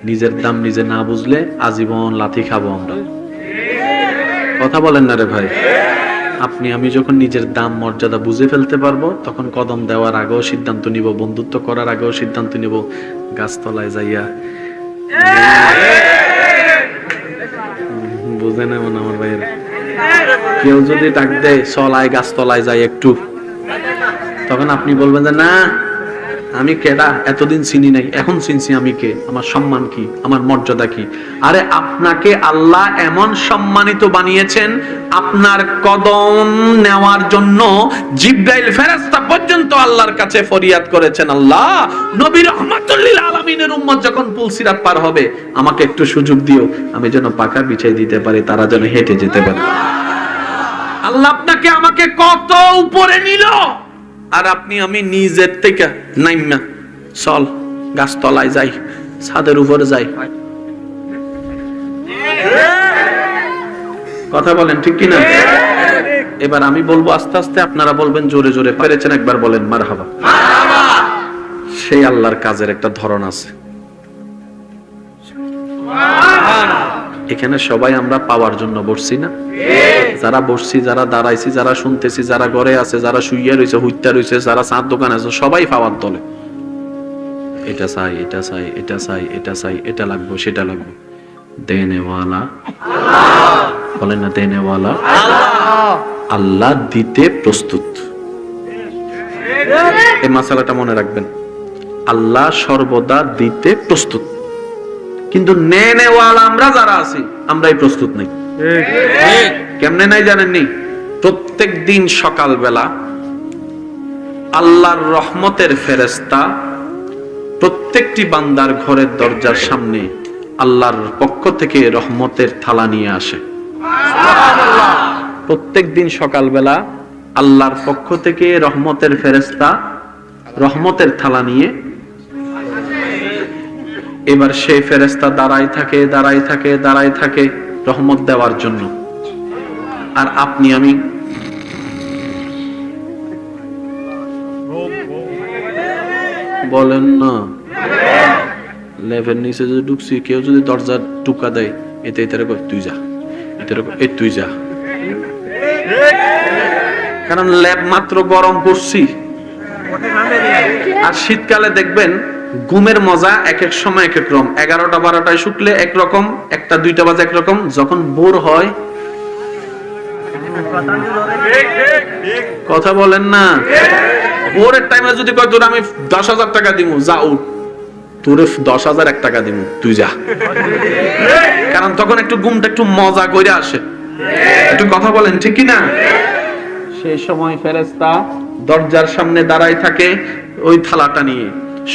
নিজের দাম নিজে না বুঝলে আজীবন লাথি খাবো আমরা। কথা বলেন না রে ভাই। আপনি আমি যখন নিজের দাম মর্যাদা বুঝে ফেলতে পারবো, তখন কদম দেওয়ার আগেও সিদ্ধান্ত নিব, বন্ধুত্ব করার আগেও সিদ্ধান্ত নিব, গাছতলায় যাইয়া বুঝে নেবেন আমার ভাইয়ের। কেউ যদি ডাক দেয় চলায় গাছতলায় যাই একটু, তখন আপনি বলবেন যে না আমি কেডা, এতদিন চিনি নাই, এখন চিনছি আমি কে, আমার সম্মান কি, আমার মর্যাদা কি। আরে আপনাকে আল্লাহ এমন সম্মানিত বানিয়েছেন, আপনার কদম নেওয়ার জন্য জিবরাইল ফেরেশতা পর্যন্ত আল্লাহর কাছে ফরিয়াদ করেছেন, আল্লাহ নবী রাহমাতুল লিল আলামিনের উম্মত যখন পুলসিরাত পার হবে, আমাকে একটু সুযোগ দিও, আমি যেন পাকা বিছাই দিতে পারি, তারা যেন হেঁটে যেতে পারে। আল্লাহ আপনাকে আমাকে কত উপরে নিল, আর আপনি আমি নিজের থেকে নাইমা চল গাছতলায় যাই, ছাদের উপরে যাই। কথা বলেন ঠিক কিনা? এবার আমি বলবো আস্তে আস্তে, আপনারা বলবেন জোরে জোরে। পেরেছেন একবার বলেন মারহাবা। সেই আল্লাহর কাজের একটা ধরন আছে। এখানে সবাই আমরা পাওয়ার জন্য বসছি না? যারা বসছি, যারা দাঁড়াইছি, যারা শুনতেছি, যারা ঘরে আছে, যারা শুইয়া রয়েছে, হুইত্যা রয়েছে, যারা চাঁদ দোকান আছে, সবাই পাওয়ার দলে। এটা চাই, এটা চাই, এটা চাই, এটা চাই, এটা লাগবে, সেটা লাগবে। দেনেওয়ালা বলেন না, দেনেওয়ালা আল্লাহ দিতে প্রস্তুত। এই মাসালাটা মনে রাখবেন, আল্লাহ সর্বদা দিতে প্রস্তুত, কিন্তু নেনেওয়ালা আমরা যারা আছি আমরাই প্রস্তুত নেই। কেমনে নাই জানেননি? প্রত্যেক দিন সকালবেলা আল্লাহর রহমতের ফেরেশতা প্রত্যেকটি বান্দার ঘরের দরজার সামনে আল্লাহর পক্ষ থেকে রহমতের থালা নিয়ে আসে। প্রত্যেক দিন সকালবেলা আল্লাহর পক্ষ থেকে রহমতের ফেরেশতা রহমতের থালা নিয়ে, এবার সেই ফেরেশতা দাঁড়ায় থাকে, দাঁড়ায় থাকে, দাঁড়ায় থাকে রহমত দেওয়ার জন্য। আর আপনি আমি বলেন না, লেভেল নিচে যদি ঢুকছি, কেউ যদি দরজা টুকা দেয়, এতে এতে কয় তুই যা, এতে এ তুই যা। কারণ ল্যাব মাত্র গরম করছি। আর শীতকালে দেখবেন ঘুমের মজা এক এক সময় এক এক রকম। 11টা 12টায় শুকলে একরকম, 1টা 2টা বাজে একরকম, যখন ভোর হয় কথা বলেন না, ভোরের টাইমে যদি কয় তোর আমি 10,000 টাকা দিব, যা উঠ, তোরে 10,001 টাকা দিব, তুই যা। কারণ তখন একটু ঘুমটা একটু মজা করে আসে। একটু কথা বলেন ঠিক কি না? সেই সময় ফেরেশতা দরজার সামনে দাঁড়ায় থাকে ওই থালাটা নিয়ে।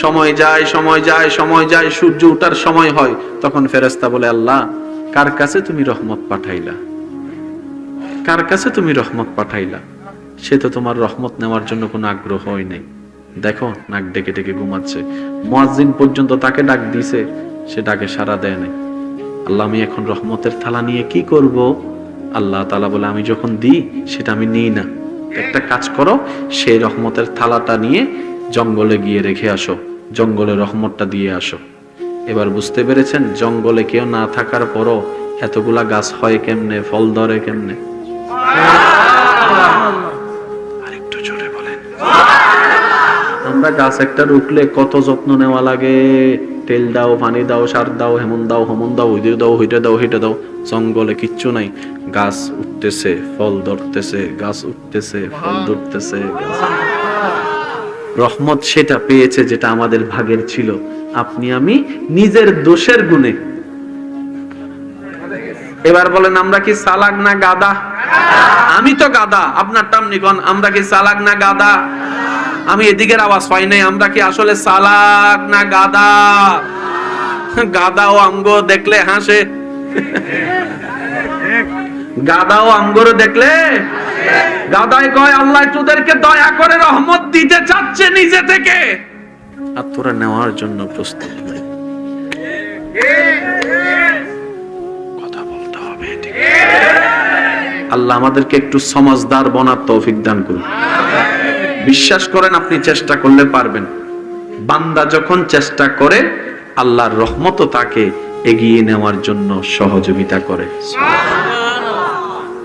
সময় যায়, সময় যায়, সময় যায়, সূর্য ওঠার সময় হয়, তখন ফেরেশতা বলে, আল্লাহ কার কাছে তুমি রহমত পাঠাইলা, কার কাছে তুমি রহমত পাঠাইলা? সে তো তোমার রহমত নেওয়ার জন্য কোনো আগ্রহ হয় নাই। দেখো নাক ডেকে ডেকে ঘুমাচ্ছে, মুয়াজ্জিন পর্যন্ত তাকে ডাক দিছে, সে ডাকে সাড়া দেয় নাই। আল্লাহ আমি এখন রহমতের থালা নিয়ে কি করব? আল্লাহ তাআলা বলে, আমি যখন দিই সেটা আমি নিই না, একটা কাজ করো, সেই রহমতের থালাটা নিয়ে জঙ্গলে গিয়ে রেখে আসো, জঙ্গলে রহমতটা দিয়ে আসো। এবার বুঝতে পেরেছেন জঙ্গলে কেউ না থাকার পরও এতগুলা গাছ হয় কেমনে, ফল ধরে কেমনে? আরেকটু জোরে বলেন। আমরা গাছ একটা রুখলে কত যত্ন নেওয়া লাগে, তেল দাও, পানি দাও, সার দাও, হেমন দাও, হমন দাও, ওইটা দাও, ওইটা দাও, হেঁটে দাও। জঙ্গলে কিচ্ছু নাই, গাছ উঠতেছে, ফল ধরতেছে, গাছ উঠতেছে, ফল ধরতেছে। রহমত সেটা পেয়েছে যেটা আমাদের ভাগের ছিল। আপনি আমি নিজের দোষের গুণে। এবার বলেন আমরা কি চালাক না গাদা? আমি তো গাদা, আপনার টামনি কোন, আমরা কি চালাক না গাদা? আমি এদিকের আওয়াজ পাই নাই, আমরা কি আসলে চালাক না গাদা? গাদাও আমগো দেখলে হাসে, গাদাও আমগো দেখলে গাদাই কয় আল্লাহ তোদেরকে দয়া করে রহমত দিতে চাচ্ছে নিজে থেকে, আর তোরা নেওয়ার জন্য প্রস্তুত নাই। কথা বলতে হবে ঠিক। আল্লাহ আমাদেরকে একটু সমাজদার বনার তৌফিক দান করুন। বিশ্বাস করেন আপনি চেষ্টা করলে পারবেন। বান্দা যখন চেষ্টা করে আল্লাহর রহমতও তাকে এগিয়ে নেওয়ার জন্য সহযোগিতা করে।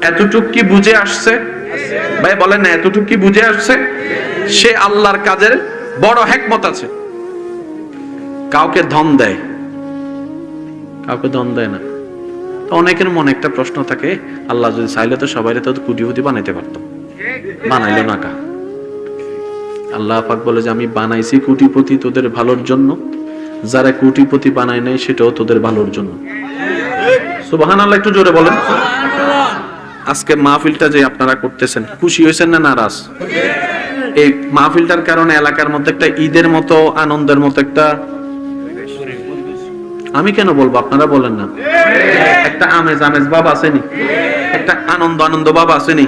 এতটুক কি বুঝে আসছে ভাই? বলেন না, এতটুক কি বুঝে আসছে? সে আল্লাহর কাজের বড় হিকমত আছে। কাউকে ধন দেয়, কাউকে ধন দেয় না। তো অনেকের মনে একটা প্রশ্ন থাকে, আল্লাহ যদি চাইলে তো সবাই তো কোটিপতি বানাইতে পারত, বানাইলো না কা? আল্লাহ পাক বলে যে আমি বানাইছি কোটিপতি তোদের ভালোর জন্য, যারা কোটিপতি বানায় নাই সেটাও তোদের ভালোর জন্য। সুবহানাল্লাহ, একটু জোরে বলেন। আজকে মাহফিলটা যে আপনারা করতেছেন, খুশি হয়েছেন না নারাজ? এই মাহফিলটার কারণে এলাকার মধ্যে একটা ঈদের মতো আনন্দের মতো একটা, আমি কেন বলবো আপনারা বলেন না, একটা আমেজ আমেজ ভাব আসেনি, একটা আনন্দ আনন্দ ভাব আসেনি?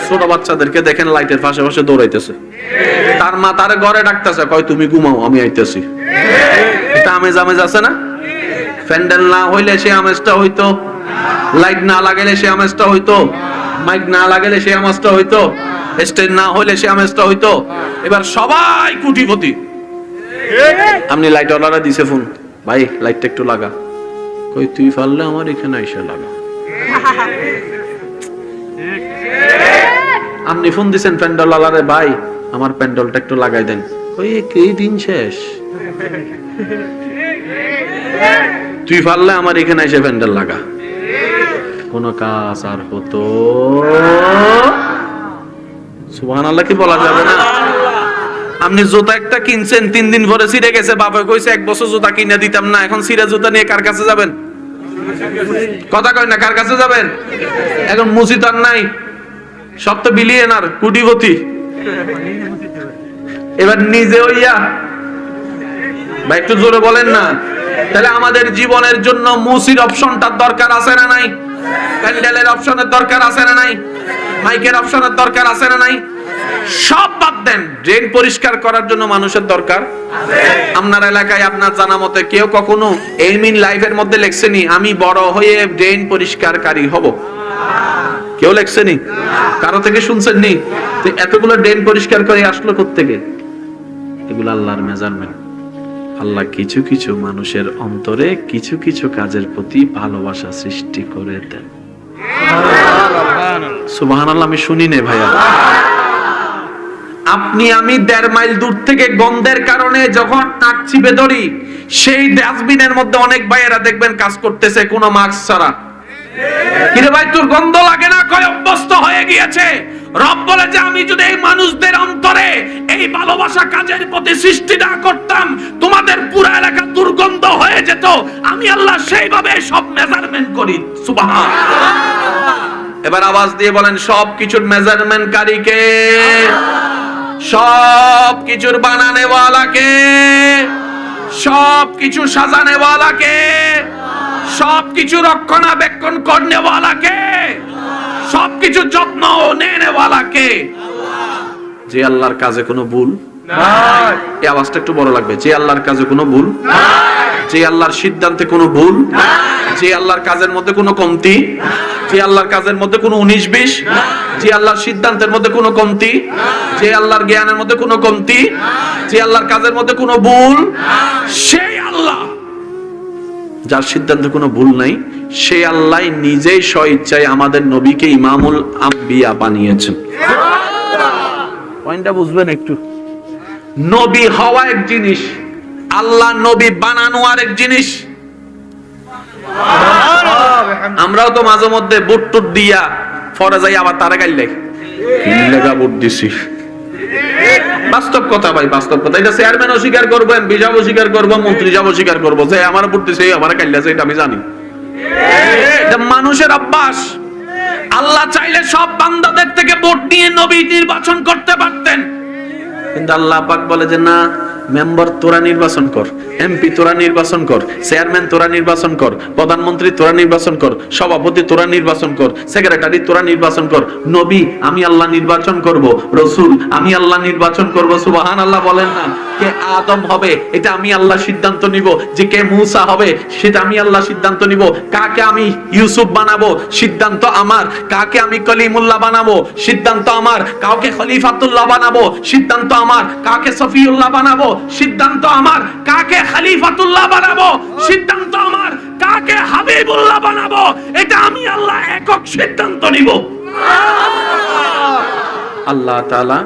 ছোট বাচ্চাদেরকে দেখেন লাইটের পাশে পাশে দৌড়াইতেছে, তার মা তার ঘরে ডাকতেছে, কয় তুমি ঘুমাও আমি আইতেছি। একটা আমেজ আমেজ আছে না? প্যান্ডেল না হইলে সে আমেজটা হইতো, লাইট না লাগাইলে সে আমেজটা হইতো, মাইক না লাগাইলে সে আমেজটা হইতো, স্টেজ না হইলে সে আমেজটা হইতো। এবার সবাই কোটিপতি। আপনি লাইট ওয়ালারা দিছে ফোন, ভাই লাইটটা একটু লাগা, কই তুই পারলে আমার এখানে এসে লাগা। আপনি ফোন দিছেন প্যান্ডেল ওয়ালারে, ভাই আমার প্যান্ডেলটা একটু লাগাই দেন, কই এই দিন শেষ, তুই পারলে আমার এখানে এসে প্যান্ডেল লাগা। কোন কাজ আর হতো? সুবহানাল্লাহ কি বলা যাবে না? আপনি জুতা একটা কিনছেন, 3 দিন পরে ছিঁড়ে গেছে, বাবা কইছে 1 বছর জুতা কিনে দিতাম না, এখন ছিঁড়া জুতা নিয়ে কার কাছে যাবেন? কথা কয় না, কার কাছে যাবেন? এখন মসজিদ আর নাই, সব তো বিলিয়নার কোটিপতি। এবার নিজে হইয়া, ভাই একটু জোরে বলেন না। তাহলে আমাদের জীবনের জন্য মুসির অপশনটার দরকার আছে না নাই? প্যান্ডেলের অপশনের দরকার আছে না নাই? মাইকের অপশনের দরকার আছে না নাই? সব বাদ দেন, ড্রেন পরিষ্কার করার জন্য মানুষের দরকার আছে। আপনার এলাকায় আপনার জানা মতে কেউ কখনো এইম ইন লাইফের মধ্যে লেখছেনি আমি বড় হয়ে ড্রেন পরিষ্কারকারী হব? কেউ লেখছেনি? কারো থেকে শুনছেন নি? তো এতগুলো ড্রেন পরিষ্কার করে আসলো কোত্থেকে? এগুলো আল্লাহর মেজারমেন্ট। আল্লাহ কিছু কিছু মানুষের অন্তরে কিছু কিছু কাজের প্রতি ভালোবাসা সৃষ্টি করে দেন। সুবহানাল্লাহ, আমি শুনি নে ভাইয়া। আপনি আমি 1.5 মাইল দূর থেকে গন্ধের কারণে যখন নাক চিপে ধরি, সেই ডাস্টবিনের মধ্যে অনেক ভাইয়েরা দেখবেন কাজ করতেছে কোনো মাস্ক ছাড়া। কিরে ভাই তোর গন্ধ লাগে না? কয় অভ্যস্ত হয়ে গিয়েছে। রব বলে যে আমি যদি এই মানুষদের অন্তরে এই ভালোবাসা কাজের প্রতি সৃষ্টি না করতাম, তোমাদের পুরো এলাকা দুর্গন্ধ হয়ে যেত। আমি আল্লাহ সেইভাবে সব মেজারমেন্ট করি। সুবহানাল্লাহ। এবার আওয়াজ দিয়ে বলেন, সব কিছুর মেজারমেন্ট কারী কে? সব কিছুর বানানে ওয়ালা কে? সব কিছু সাজানে ওয়ালা কে? সব কিছু রক্ষণাবেক্ষণ করনে ওয়ালা কে? সব কিছু যত্ন নেনে ওয়ালা কে? যে আল্লাহর কাজে কোনো ভুল নাই। এই আওয়াজটা একটু বড় লাগবে। যে আল্লাহর কাজে কোনো ভুল নাই, যে আল্লাহর সিদ্ধান্তে কোনো ভুল নাই, যে আল্লাহর কাজের মধ্যে কোনো কমতি নাই, যে আল্লাহর কাজের মধ্যে কোনো 19-20 নাই, যে আল্লাহর সিদ্ধান্তের মধ্যে কোনো কমতি নাই, যে আল্লাহর জ্ঞানের মধ্যে কোনো কমতি নাই, যে আল্লাহর কাজের মধ্যে কোনো ভুল নাই, সেই আল্লাহ যার সিদ্ধান্তে কোনো ভুল নাই, সেই আল্লাহ নিজেই স্বইচ্ছায় আমাদের নবীকে ইমামুল আম্বিয়া বানিয়েছেন। পয়েন্টটা বুঝবেন একটু। নবী হওয়া এক জিনিস, আল্লাহ নবী বানানো আর এক জিনিস। আমরাও তো মাঝে মধ্যে বুট টুট দিয়া ফরে যাই, আবার তারা গাইলে কি লাগা বুট দিছি। বাস্তব কথা ভাই, বাস্তব কথা। এটা চেয়ারম্যান অস্বীকার করবো, এমপি সাহেব অস্বীকার করবো, মন্ত্রী সাহেব অস্বীকার করবো যে আমার বুট দিছে, আমার গাইলেছে, এটা আমি জানি। এটা মানুষের অভ্যাস। আল্লাহ চাইলে সব বান্দাদের থেকে ভোট নিয়ে নবী নির্বাচন করতে পারতেন, কিন্তু আল্লাহ পাক বলে যে না, মেম্বার তোরা নির্বাচন কর, এমপি তোরা নির্বাচন কর, চেয়ারম্যান তোরা নির্বাচন কর, প্রধানমন্ত্রী তোরা নির্বাচন কর, সভাপতি তোরা নির্বাচন কর, সেক্রেটারি তোরা নির্বাচন কর। নবী আমি আল্লাহ নির্বাচন করব, রাসূল আমি আল্লাহ নির্বাচন করব। সুবহানাল্লাহ বলেন না। কে আদম হবে এটা আমি আল্লাহ সিদ্ধান্ত নিব, যে কে মূসা হবে সেটা আমি আল্লাহ সিদ্ধান্ত নিব, কাকে আমি ইউসুফ বানাবো সিদ্ধান্ত আমার, কাকে আমি কলিমুল্লাহ বানাবো সিদ্ধান্ত আমার, কাউকে খলিফাতুল্লাহ বানাবো সিদ্ধান্ত আমার, কাকে সফিউল্লাহ বানাবো সিদ্ধান্ত আমার কাকে খলিফাতুল্লাহ বানাবো, সিদ্ধান্ত আমার কাকে হাবিবুল্লাহ বানাবো, এটা আমি আল্লাহ একক সিদ্ধান্ত নিব। আল্লাহ তাআলা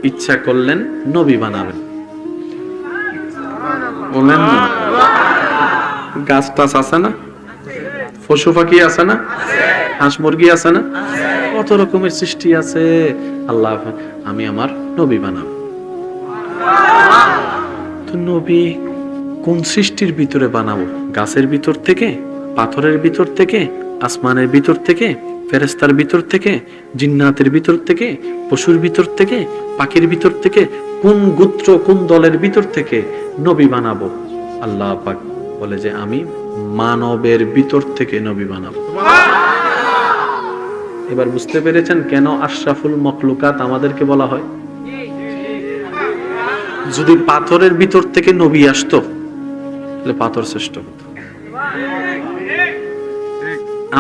ইচ্ছা করলেন নবী বানাবেন, বলেন না? গাছ টাছ আছে না, পশু পাখি আছে না, হাঁস মুরগি আছে না, কত রকমের সৃষ্টি আছে। আল্লাহ আমি আমার নবী বানাবো। তো নবী কোন সৃষ্টির ভিতরে বানাবো? গাছের ভিতর থেকে, পাথরের ভিতর থেকে, আসমানের ভিতর থেকে, ফেরেশতার ভিতর থেকে, জিন্নাতের ভিতর থেকে, পশুর ভিতর থেকে, পাখির ভিতর থেকে, কোন গোত্র কোন দলের ভিতর থেকে নবী বানাবো? আল্লাহ পাক বলে যে আমি মানবের ভিতর থেকে নবী বানাবো। এবার বুঝতে পেরেছেন কেন আশরাফুল মখলুকাত আমাদেরকে বলা হয়? যদি পাথরের ভিতর থেকে নবী আসতো তাহলে পাথর শ্রেষ্ঠ হতো।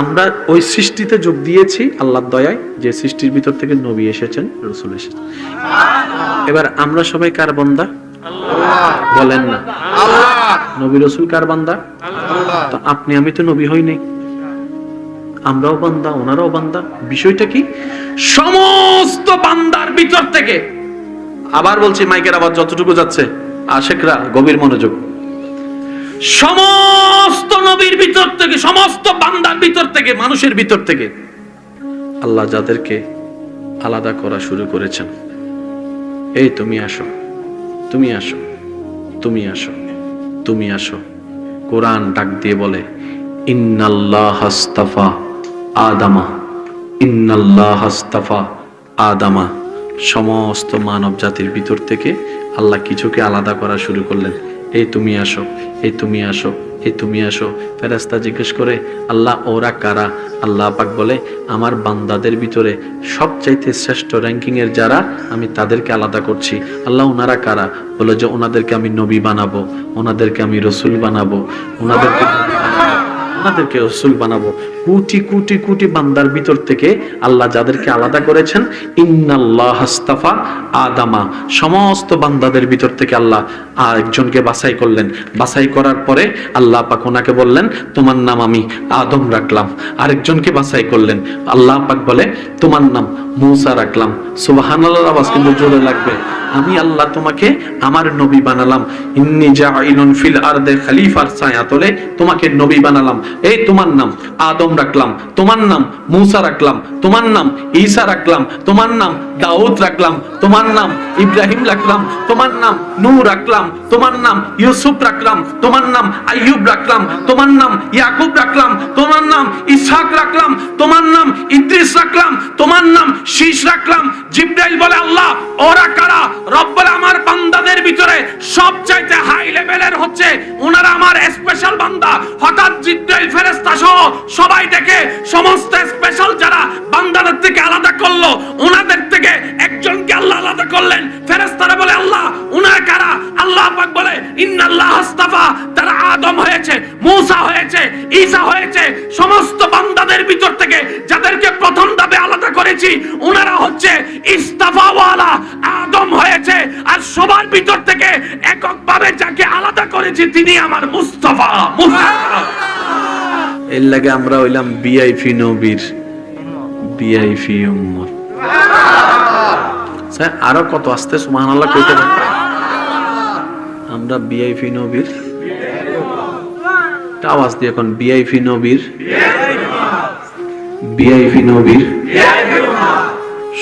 আমরা ওই সৃষ্টিতে যোগ দিয়েছি আল্লাহর দয়ায়, যে সৃষ্টির ভিতর থেকে নবী এসেছেন, রাসূল এসেছেন। এবার আমরা সবাই কার বান্দা? বলেন না। নবী রাসূল কার বান্দা? তো আপনি আমি তো নবী হই নাই, আমরাও বান্দা, ওনারাও বান্দা। বিষয়টা কি? সমস্ত বান্দার ভিতর থেকে, আবার বলছি মাইকের আওয়াজ যতটুকু যাচ্ছে আশেকরা গভীর মনোযোগ, সমস্ত নবীর ভিতর থেকে, সমস্ত বান্দার ভিতর থেকে, মানুষের ভিতর থেকে আল্লাহ যাদেরকে আলাদা করা শুরু করেছেন, এই তুমি আসো, তুমি আসো, তুমি আসো, তুমি আসো। কোরআন ডাক দিয়ে বলে ইন্নাল্লাহ আস্তাফা আদামা, ইন্নাল্লাহ আস্তাফা আদামা। সমস্ত মানব জাতির ভিতর থেকে আল্লাহ কিছুকে আলাদা করা শুরু করলেন। এই তুমি আসো, এই তুমি আসো, এই তুমি আসো। ফেরেশতা জিজ্ঞেস করে আল্লাহ ওরা কারা? আল্লাহ পাক বলে আমার বান্দাদের ভিতরে সবচাইতে শ্রেষ্ঠ র্যাঙ্কিং এর যারা, আমি তাদেরকে আলাদা করছি। আল্লাহ ওনারা কারা? বলে যে ওনাদেরকে আমি নবী বানাবো, ওনাদেরকে আমি রসুল বানাবো, ওনাদেরকে রসুল বানাবো। কোটি কোটি কোটি বান্দার ভিতর থেকে আল্লাহ যাদেরকে আলাদা করেছেন, ইন্নাল্লাহ আস্তাফা আদামা, সমস্ত বান্দাদের ভিতর থেকে আল্লাহ আরেকজনকে বাছাই করলেন। বাছাই করার পরে আল্লাহ পাক ওনাকে বললেন তোমার নাম আমি আদম রাখলাম। আরেকজনকে বাছাই করলেন, আল্লাহ পাক বলে তোমার নাম মূসা রাখলাম। সুবহানাল্লাহ, আওয়াজ কিন্তু জোরে লাগবে। আমি আল্লাহ তোমাকে আমার নবী বানালাম। ইন্নী জাইলুন ফিল আরদে খলিফার ছায়াতলে তোমাকে নবী বানালাম। এই তোমার নাম আদম রাখলাম, তোমার নাম মূসা রাখলাম, তোমার নাম ঈসা রাখলাম, তোমার নাম দাউদ রাখলাম, তোমার নাম ইব্রাহিম রাখলাম, তোমার নাম নূহ রাখলাম, তোমার নাম ইউসুফ রাখলাম, তোমার নাম আইয়ুব রাখলাম, তোমার নাম ইয়াকুব রাখলাম, তোমার নাম ইসহাক রাখলাম, তোমার নাম ইদ্রিস রাখলাম, তোমার নাম শীষ রাখলাম। জিবরাইল বলে আল্লাহ ওরা কারা? রব বলে আমার বান্দাদের ভিতরে সবচাইতে হাই লেভেলের হচ্ছে ওনারা আমার স্পেশাল বান্দা। হঠাৎ জিবরাইল ফেরেশতা সহ সবাই দেখে সমস্ত স্পেশাল যারা বান্দাদের থেকে আলাদা করলো, ওনাদের থেকে একজনকে আল্লাহ আলাদা করলেন। ফেরেশতারা বলে আল্লাহ ওনারা কারা? আল্লাহ পাক বলে ইন্নাল্লাহ আস্তাফা, তারা আদম হয়েছে, মূসা হয়েছে, ঈসা হয়েছে। সমস্ত বান্দাদের ভিতর থেকে যাদেরকে প্রথম ধাপে আলাদা করেছি ওনারা হচ্ছে ইস্তাফাওয়ালা, আদম হয়েছে। আর সবার ভিতর থেকে এককভাবে যাকে আলাদা করেছি তিনি আমার মুস্তাফা। এর লাগে আমরা হইলাম ভিআইপি নবীর ভিআইপি উম্মত। আরো কত আসতে সুবহানাল্লাহ কইতে পারেন? আমরা ভিআইপি নবীর আওয়াজ দিয়ে এখন ভিআইপি নবীর, ভিআইপি নবীর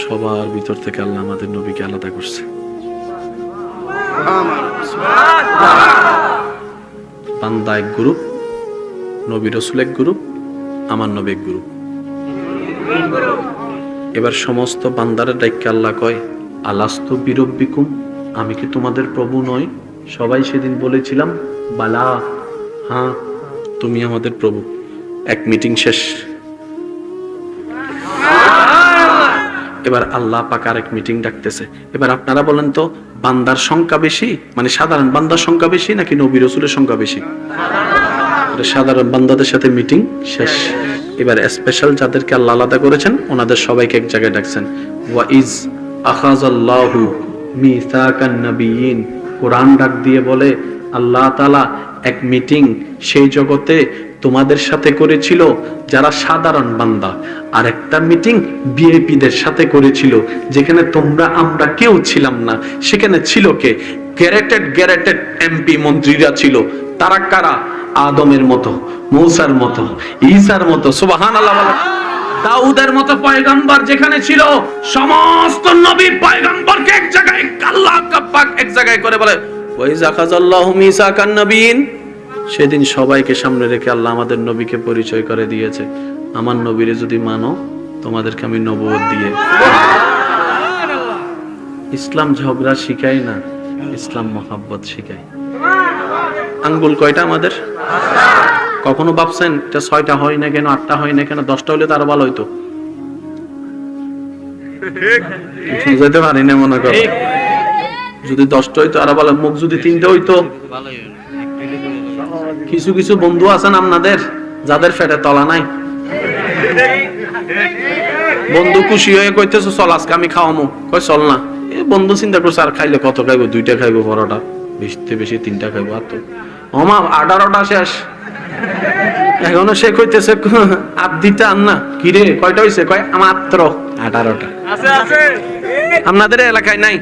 সবার ভিতর থেকে আল্লাহ আমাদের নবীকে আলাদা করছে। বান্দা এক গ্রুপ, নবী রাসূল এক গ্রুপ, আমার নবী এক গ্রুপ। এবার সমস্ত বান্দারে ডাইকে আল্লাহ কয় আলাস্তু বিরব্বিকুম, আমি কি তোমাদের প্রভু নই? সবাই সেদিন বলেছিলাম বালা, হ্যাঁ তুমি আমাদের প্রভু। এক মিটিং শেষ। এবার আল্লাহ পাক আরেক মিটিং ডাকতেছে। এবার আপনারা বলেন তো বান্দার সংখ্যা বেশি, মানে সাধারণ বান্দার সংখ্যা বেশি নাকি নবী রাসূলের সংখ্যা বেশি? সাধারণ বান্দাদের সাথে মিটিং শেষ। এবার স্পেশাল যাদেরকে আল্লাহ আলাদা করেছেন ওনাদের সবাইকে এক জায়গায় ডাকছেন। ওয়া ইজ আখাযাল্লাহু মিসাকান নাবিয়িন কোরআন ডাক দিয়ে বলে আল্লাহ তাআলা এক মিটিং সেই জগতে তোমাদের সাথে করেছিল যারা সাধারণ বান্দা, আর একটা মিটিং ভিআইপিদের সাথে করেছিল যেখানে তোমরা আমরা কেউ ছিলাম না। সেখানে ছিল কে? গ্যারেটেড এমপি মন্ত্রীরা ছিল। তারা কারা? আদমের মতো, মূসার মতো, ঈসার মতো, সুবহানাল্লাহ বলে, দাউদের মতো পয়গম্বর যেখানে ছিল, সমস্ত নবী পয়গম্বরকে এক জায়গায় আল্লাহ পাক এক জায়গায় করে বলে ওয়া ইযা খাযাল্লাহু মিসাকান নবিয়িন। সেদিন সবাইকে সামনে রেখে আল্লাহ আমাদের নবীকে পরিচয় করে দিয়েছে, আমার নবীরে যদি মানো তোমাদেরকে আমি নবুয়ত দিয়ে। ইসলাম ঝগড়া শিখায় না, ইসলাম মহাব্বত শিখায়। আঙ্গুল কয়টা আমাদের? কখনো ভাবছেন এটা 6টা হয় না কেন, 8টা হয় না কেন? 10টা হলে তো আরো ভালো হইতো। বুঝাইতে পারি না মনে করো, যদি 10টা হইতো আরো ভালো। মুখ যদি 3টে হইতো। কিছু কিছু বন্ধু আছেন আপনাদের যাদের পেটে তলা নাই, বন্ধু খুশি হয়ে কইতেছো চল আজকে আমি খাওয়ামু, কই চল না। বন্ধু চিন্তা করছে আর খাইলে কত খাইবো? 2টা খাইবো পরোটা, বেশি বেশি 3টা খাইবো। আর তো ওমা 18টা শেষ, এখনো সে কইতেছে আদিটা আন্না কি রে কয়টা হইছে? কয় মাত্র 18টা। আপনাদের এলাকায় নাই?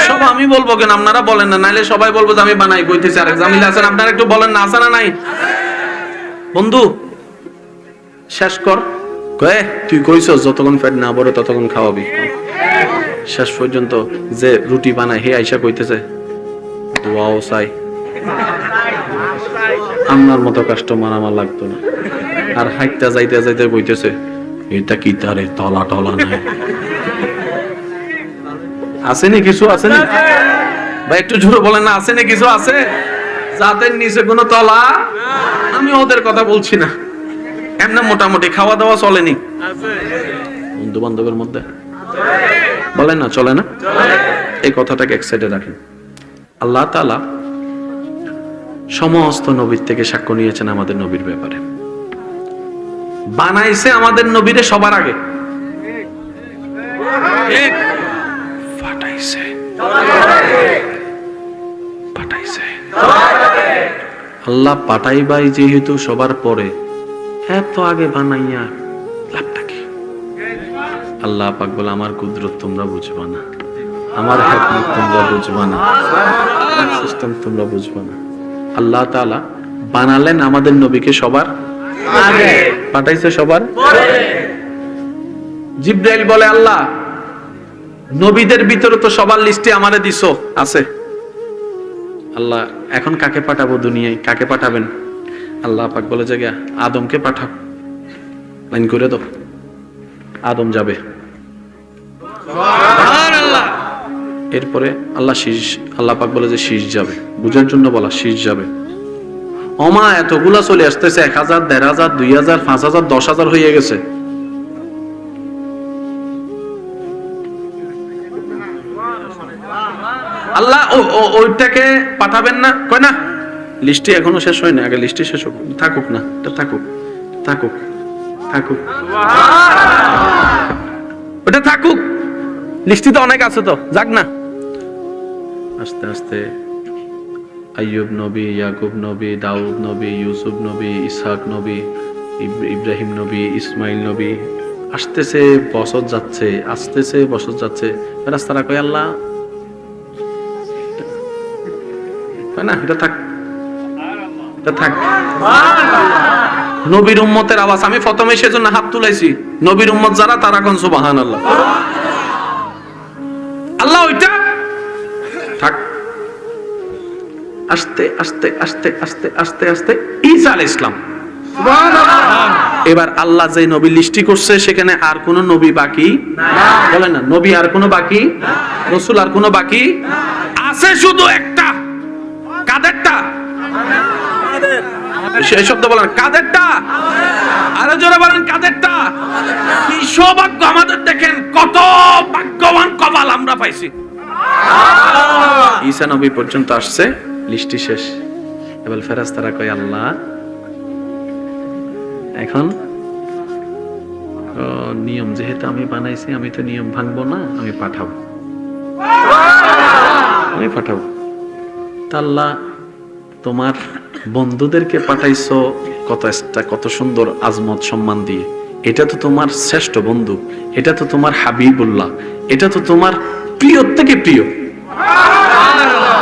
সব আমি বলবো কেন, আপনারা বলেন না, নাইলে সবাই বলবো যে আমি বানাই কইতেছি। আর জামিল আছেন, আপনারা একটু বলেন না, আছে না নাই? বন্ধু শেষ কর, কয়ে তুই কইছস যতক্ষণ পেট না ভরে ততক্ষণ খাওয়াবি। শেষ পর্যন্ত যে রুটি বানায় হে আইসা কইতেছে দোয়াও চাই, আপনার মতো কাস্টমার আমার লাগতো না। আর হাইটটা যাইতে যাইতে কইতেছে এটা কি তারে তলা টলা নাই। আসেনি কিছু? আসেনি ভাই? একটু জোরে বলেন না, আসেনি কিছু? আছে যাদের নিচে কোনো তলা? আমি ওদের কথা বলছি না, এমনি মোটামুটি খাওয়া দাওয়া চলেনি বন্ধু বান্ধবের মধ্যে? বলেন না চলে না? এই কথাটাকে এক সাইডে রাখেন। আল্লাহ তাআলা সমস্ত নবীর থেকে সাক্ষ্য নিয়েছেন আমাদের নবীর ব্যাপারে। বানাইছে আমাদের নবীরে সবার আগে, পাঠাইছে আল্লাহ পাঠাইবাই যেহেতু সবার পরে, এত আগে বানাইয়া লাভটা কি? আল্লাহ পাক বলে আমার কুদরত তোমরা বুঝবা না, আমার হিকমত তোমরা বুঝবা না, সিস্টেম তোমরা বুঝবা না। আল্লাহ তাআলা বানালেন আমাদের নবীকে সবার আগে, পাঠাইছে সবার পরে। জিবরাইল বলে আল্লাহ নবীদের ভিতরে তো সবার লিস্টে আমারে দিছো, আছে। আল্লাহ এখন কাকে পাঠাবো দুনিয়ায়? কাকে পাঠাবেন? আল্লাহ পাক বলে যে আদমকে পাঠাও, লাইন করে দাও, আদম যাবে। এরপরে আল্লাহ পাক বলে যে শীষ যাবে, বুঝার জন্য বলা শীষ যাবে। ওমা এতগুলা চলে আসতেছে, 1000, 1500, 2000, 5000, 10000 হয়ে গেছে। আল্লাহ ওইটাকে পাঠাবেন না? কয় না, লিস্টে এখনো শেষ হয় না, আগে লিস্টে শেষ হোক, থাকুক না, থাকুক থাকুক থাকুক, ওটা থাকুক, লিস্টে তো অনেক আছে, তো যাক না। আস্তে আস্তে আইয়ুব নবী, ইয়াকুব নবী, দাউদ নবী, ইউসুফ নবী, ইসহাক নবী, ইব্রাহিম নবী, ইসমাইল নবী, আসতেছে বছর যাচ্ছে, আসতেছে বছর যাচ্ছে। রাস্তারা কয় আল্লাহ না, এটা থাক, এটা থাক। নবীর উম্মতের আওয়াজ আমি প্রথমে সেজন্য হাত তুলাইছি, নবীর উম্মত যারা তারা কোন সুবহানাল্লাহ। আল্লাহ ওইটা থাক। আস্তে আস্তে আস্তে আস্তে আস্তে আস্তে ঈসা আলাইহিস সালাম, এবার আল্লাহ যে নবী লিস্টি করছে সেখানে আর কোন নবী বাকি বলেন না, নবী আর কোন বাকি, রাসূল আর কোন বাকি আছে, শুধু একটা। কাদেরটা? সেই শব্দ বলেন, কাদেরটা? আরো জোরে বলেন, কাদেরটা? কি সৌভাগ্য আমাদের, দেখেন কত ভাগ্যবান কপাল আমরা পাইছি। ঈসা নবী পর্যন্ত আসছে, লিস্টি শেষ। এবার ফেরেশতারা কয় আল্লাহ এখন নিয়ম যেহেতু আমি বানাইছি, আমি তো নিয়ম ভাঙবো না, আমি পাঠাবো। আমি পাঠাবো। তা আল্লাহ তোমার বন্ধুদেরকে পাঠাইছো কত সুন্দর আজমত সম্মান দিয়ে, এটা তো তোমার শ্রেষ্ঠ বন্ধু, এটা তো তোমার হাবিবুল্লাহ, এটা তো তোমার প্রিয় থেকে প্রিয়।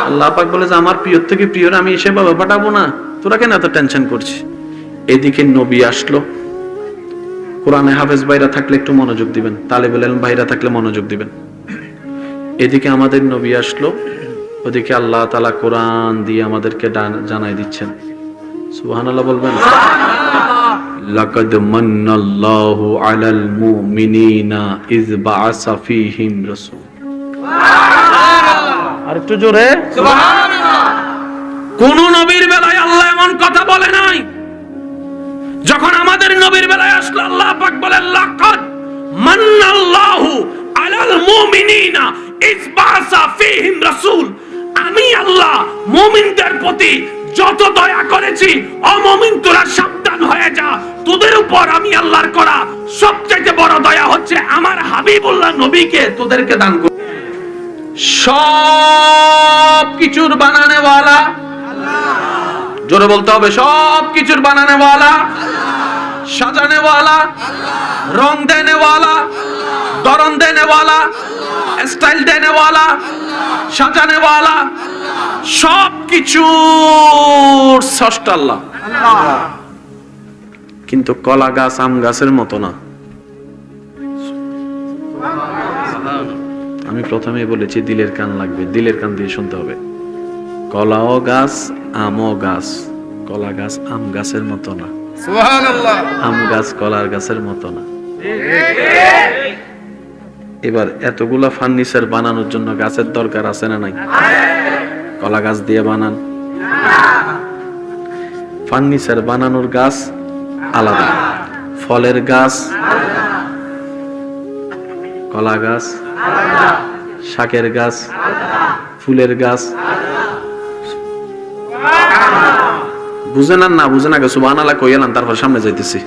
আল্লাহ পাক বলে যে আমার প্রিয় থেকে প্রিয় আমি সেভাবে পাঠাবো না, তোরা কেন এত টেনশন করছিস? এদিকে নবী আসলো, কোরআনে হাফেজ ভাইরা থাকলে একটু মনোযোগ দিবেন, তালেবুল ইলম ভাইরা থাকলে মনোযোগ দিবেন। এদিকে আমাদের নবী আসলো, ওদিকে আল্লাহ তাআলা কোরআন দিয়ে আমাদেরকে জানাই দিচ্ছেন। সুবহানাল্লাহ বলবেন। লাকাদ মান্নাল্লাহু আলাল মুমিনিনা ইয বাআসা ফীহিম রাসূল। আর একটু জোরে সুবহানাল্লাহ। কোন নবীর বেলায় আল্লাহ এমন কথা বলে নাই। যখন আমাদের নবীর বেলায় আসলো আল্লাহ পাক বলেন লাকাদ মান্নাল্লাহু আলাল মুমিনিনা ইয বাআসা ফীহিম রাসূল। আমি আল্লাহ মুমিনদের প্রতি যত দয়া করেছি, অমুমিন তোরা সাবধান হয়ে যা, তোদের উপর আমি আল্লাহর করা সবচেয়ে বড় দয়া হচ্ছে আমার হাবিবুল্লাহ নবীকে তোদেরকে দান করে। সব কিছুর বানানে ওয়ালা আল্লাহ, জোরে বলতে হবে, সব কিছুর বানানে ওয়ালা আল্লাহ, সাজানে ওয়ালা আল্লাহ, রং দেনে ওয়ালা আল্লাহ, ধরন দেনে ওয়ালা আল্লাহ, স্টাইল দেনে ওয়ালা আল্লাহ, সাজানে ওয়ালা সব কিছুর স্রষ্টা আল্লাহ। কিন্তু কলা গাছ আম গাছের মতো না। আমি প্রথমেই বলেছি দিলের কান লাগবে, দিলের কান দিয়ে শুনতে হবে। কলাও গাছ আমও গাছ, কলা গাছ আম গাছের মতো না, সুবহানাল্লাহ, আম গাছ কলার গাছের মতো না। এবার এতগুলা ফার্নিচার বানানোর জন্য গাছের দরকার আছে না নাই? কলা গাছ দিয়ে বানান, ফার্নিচার বানানোর গাছ আলাদা, ফলের গাছ কলা গাছ, শাকের গাছ, ফুলের গাছ। বুঝেন না বুঝেন আগে সুবহানাল্লাহ কইলাম, তারপর সামনে যাইতেছি।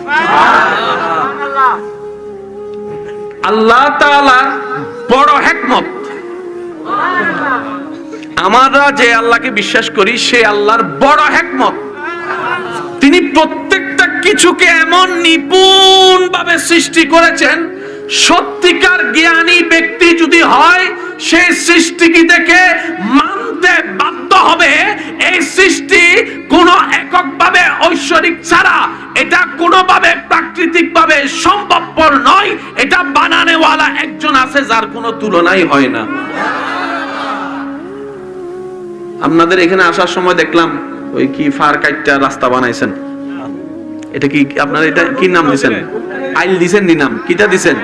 আল্লাহ তাআলা বড় হিকমত। আমরা যে আল্লাহকে বিশ্বাস করি সে আল্লাহর বড় হিকমত। তিনি প্রত্যেকটা কিছুকে এমন নিপুণ ভাবে সৃষ্টি করেছেন, সত্যিকার জ্ঞানী ব্যক্তি যদি হয় সেই সৃষ্টিকে দেখে মানতে বাধ্য হবে এই সৃষ্টি কোন এককভাবে ঐশ্বরিক ছাড়া, এটা কোনোভাবে প্রাকৃতিক ভাবে সম্ভবপর নয়, এটা বানানেওয়ালা একজন আছে যার কোনো তুলনাই হয় না। আপনাদের এখানে আসার সময় দেখলাম ওই কি ফার কাইটটা রাস্তা বানাইছেন, এটা কি আপনারা এটা কি নাম দিবেন? আইল দিবেন নি? নাম কিটা দিবেন?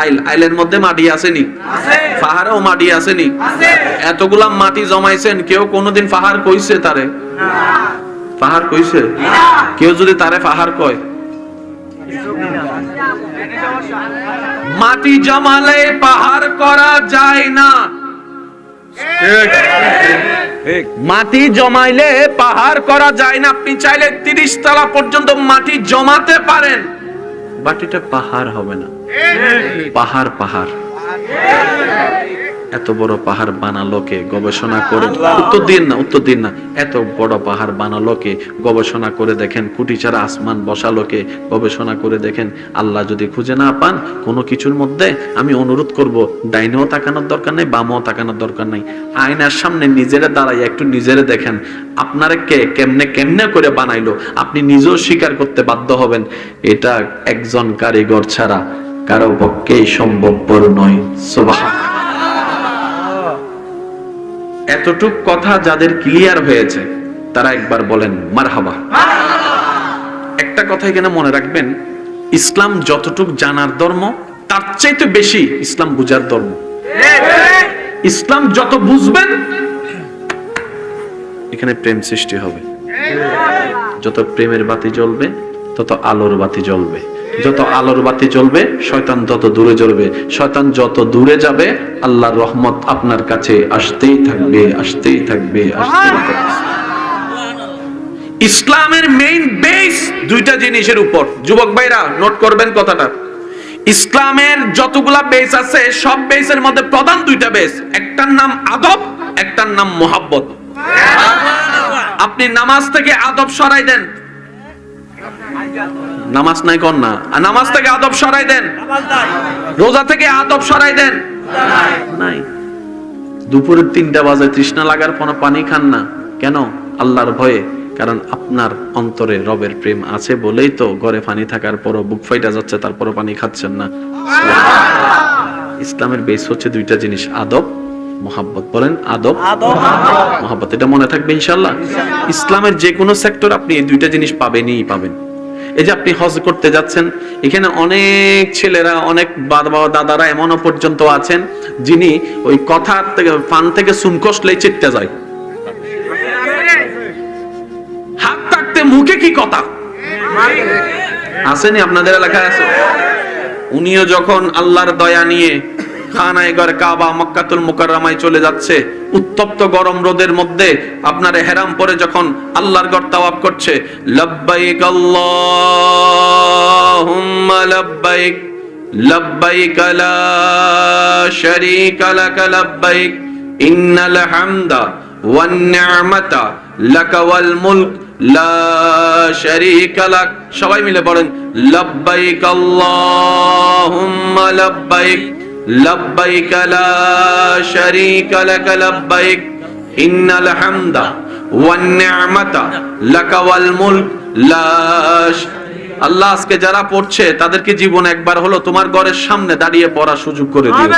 আইল। আইলের মধ্যে মাটি আসেনি? আছে। পাহাড়েও মাটি আসেনি? আছে। এতগুলা মাটি জমাইছেন, কেউ কোনোদিন পাহাড় কইছে তারে? না। পাহাড় কইছে? না। কেউ যদি তারে পাহাড় কয়, মাটি জমালে পাহাড় করা যায় না। মাটি জমাইলে পাহাড় করা যায় না। আপনি চাইলে 30 তলা পর্যন্ত মাটি জমাতে পারেন, বাটিটা পাহাড় হবে না। পাহাড় পাহাড় এত বড় পাহাড় বানালো কে? গবেষণা করে উত্তর দিন না। এত বড় পাহাড় বানালো কে? গবেষণা করে দেখেন। কুটি ছাড়া আসমান বসালো কে? গবেষণা করে দেখেন। আল্লাহ যদি খুঁজে না পান কোনো কিছুর মধ্যে, আমি অনুরোধ করব ডাইনেও তাকানোর দরকার নেই, বামেও তাকানোর দরকার নেই। আয়নার সামনে নিজেরে দাঁড়াই একটু নিজেরে দেখেন, আপনারে কে কেমনে করে বানাইলো আপনি নিজেও স্বীকার করতে বাধ্য হবেন এটা একজন কারিগর ছাড়া কারো পক্ষেই সম্ভবপর নয়। সুবহানাল্লাহ। এতটুক কথা যাদের ক্লিয়ার হয়েছে তারা একবার বলেন মারহাবা। একটা কথা এখানে মনে রাখবেন, ইসলাম যতটুক জানার ধর্ম তার চাইতে বেশি ইসলাম বুঝার ধর্ম। ইসলাম যত বুঝবেন এখানে প্রেম সৃষ্টি হবে। যত প্রেমের বাতি জ্বলবে তত আলোর বাতি জ্বলবে। যত আলোর বাতি জ্বলবে শয়তান তত দূরে জ্বলবে। শয়তান যত দূরে যাবে আল্লাহর রহমত আপনার কাছে আসতেই থাকবে, আসতেই থাকবে, আসতেই থাকবে। ইসলামের মেইন বেস দুইটা জিনিসের উপর। যুবক ভাইরা নোট করবেন কথাটা। ইসলামের যতগুলা বেস আছে সব বেসের মধ্যে প্রধান দুইটা বেস, একটার নাম আদব, একটার নাম মোহাব্বত। আপনি নামাজ থেকে আদব সরাই দেন, নামাজ নাই কর না, নামাজ থেকে আদব সরাই দেন, রোজা থেকে আদব সরাই দেন, নাই। দুপুরের 3টা বাজে তৃষ্ণা লাগার পর পানি খান না কেন? আল্লাহর ভয়ে। কারণ আপনার অন্তরে রবের প্রেম আছে বলেই তো ঘরে পানি থাকার পরও বুক ফাইটা যাচ্ছে, তারপরও পানি খাচ্ছেন না। ইসলামের বেস হচ্ছে 2টা জিনিস, আদব, মোহাব্বত। বলেন আদব, মোহাব্বত। এটা মনে থাকবে ইনশাআল্লাহ। ইসলামের যে কোনো সেক্টর আপনি এই 2টা জিনিস পাবেনই পাবেন। এই যে আপনি হজ করতে যাচ্ছেন, এখানে অনেক ছেলেরা, অনেক বাবা দাদারা এমনও পর্যন্ত আছেন যিনি ওই কথা থেকে, ফান থেকে চুন কষলেই চিটতে যায়। হাত থাকতে মুখে কি কথা আসেনি? আপনাদের এলাকায় আছে? উনিও যখন আল্লাহর দয়া নিয়ে খানায়ে ঘর কাবা মক্কাতুল মুকাররমায় চলে যাচ্ছে, উত্তপ্ত গরম রোদের মধ্যে আপনার ইহরাম পরে যখন আল্লাহর ঘর তাওয়াফ করছে, লব্বাইক আল্লাহুম্মা লব্বাইক লব্বাইক লা শারীকা লাক লব্বাইক ইন্নাল হামদা ওয়ান নি'মাতা লাকা ওয়াল মুলক লা শারীকা লাক। সবাই মিলে বলেন লব্বাইক আল্লাহুম্মা লব্বাইক লব্বাইক লা শারীকা লাক লব্বাইক ইন্নাল হামদা ওয়ান নি'মাতা লাকা ওয়াল মুলক লা। আল্লাহ আজকে যারা পড়ছে তাদেরকে জীবন একবার হলো তোমার ঘরের সামনে দাঁড়িয়ে পড়ার সুযোগ করে দিও।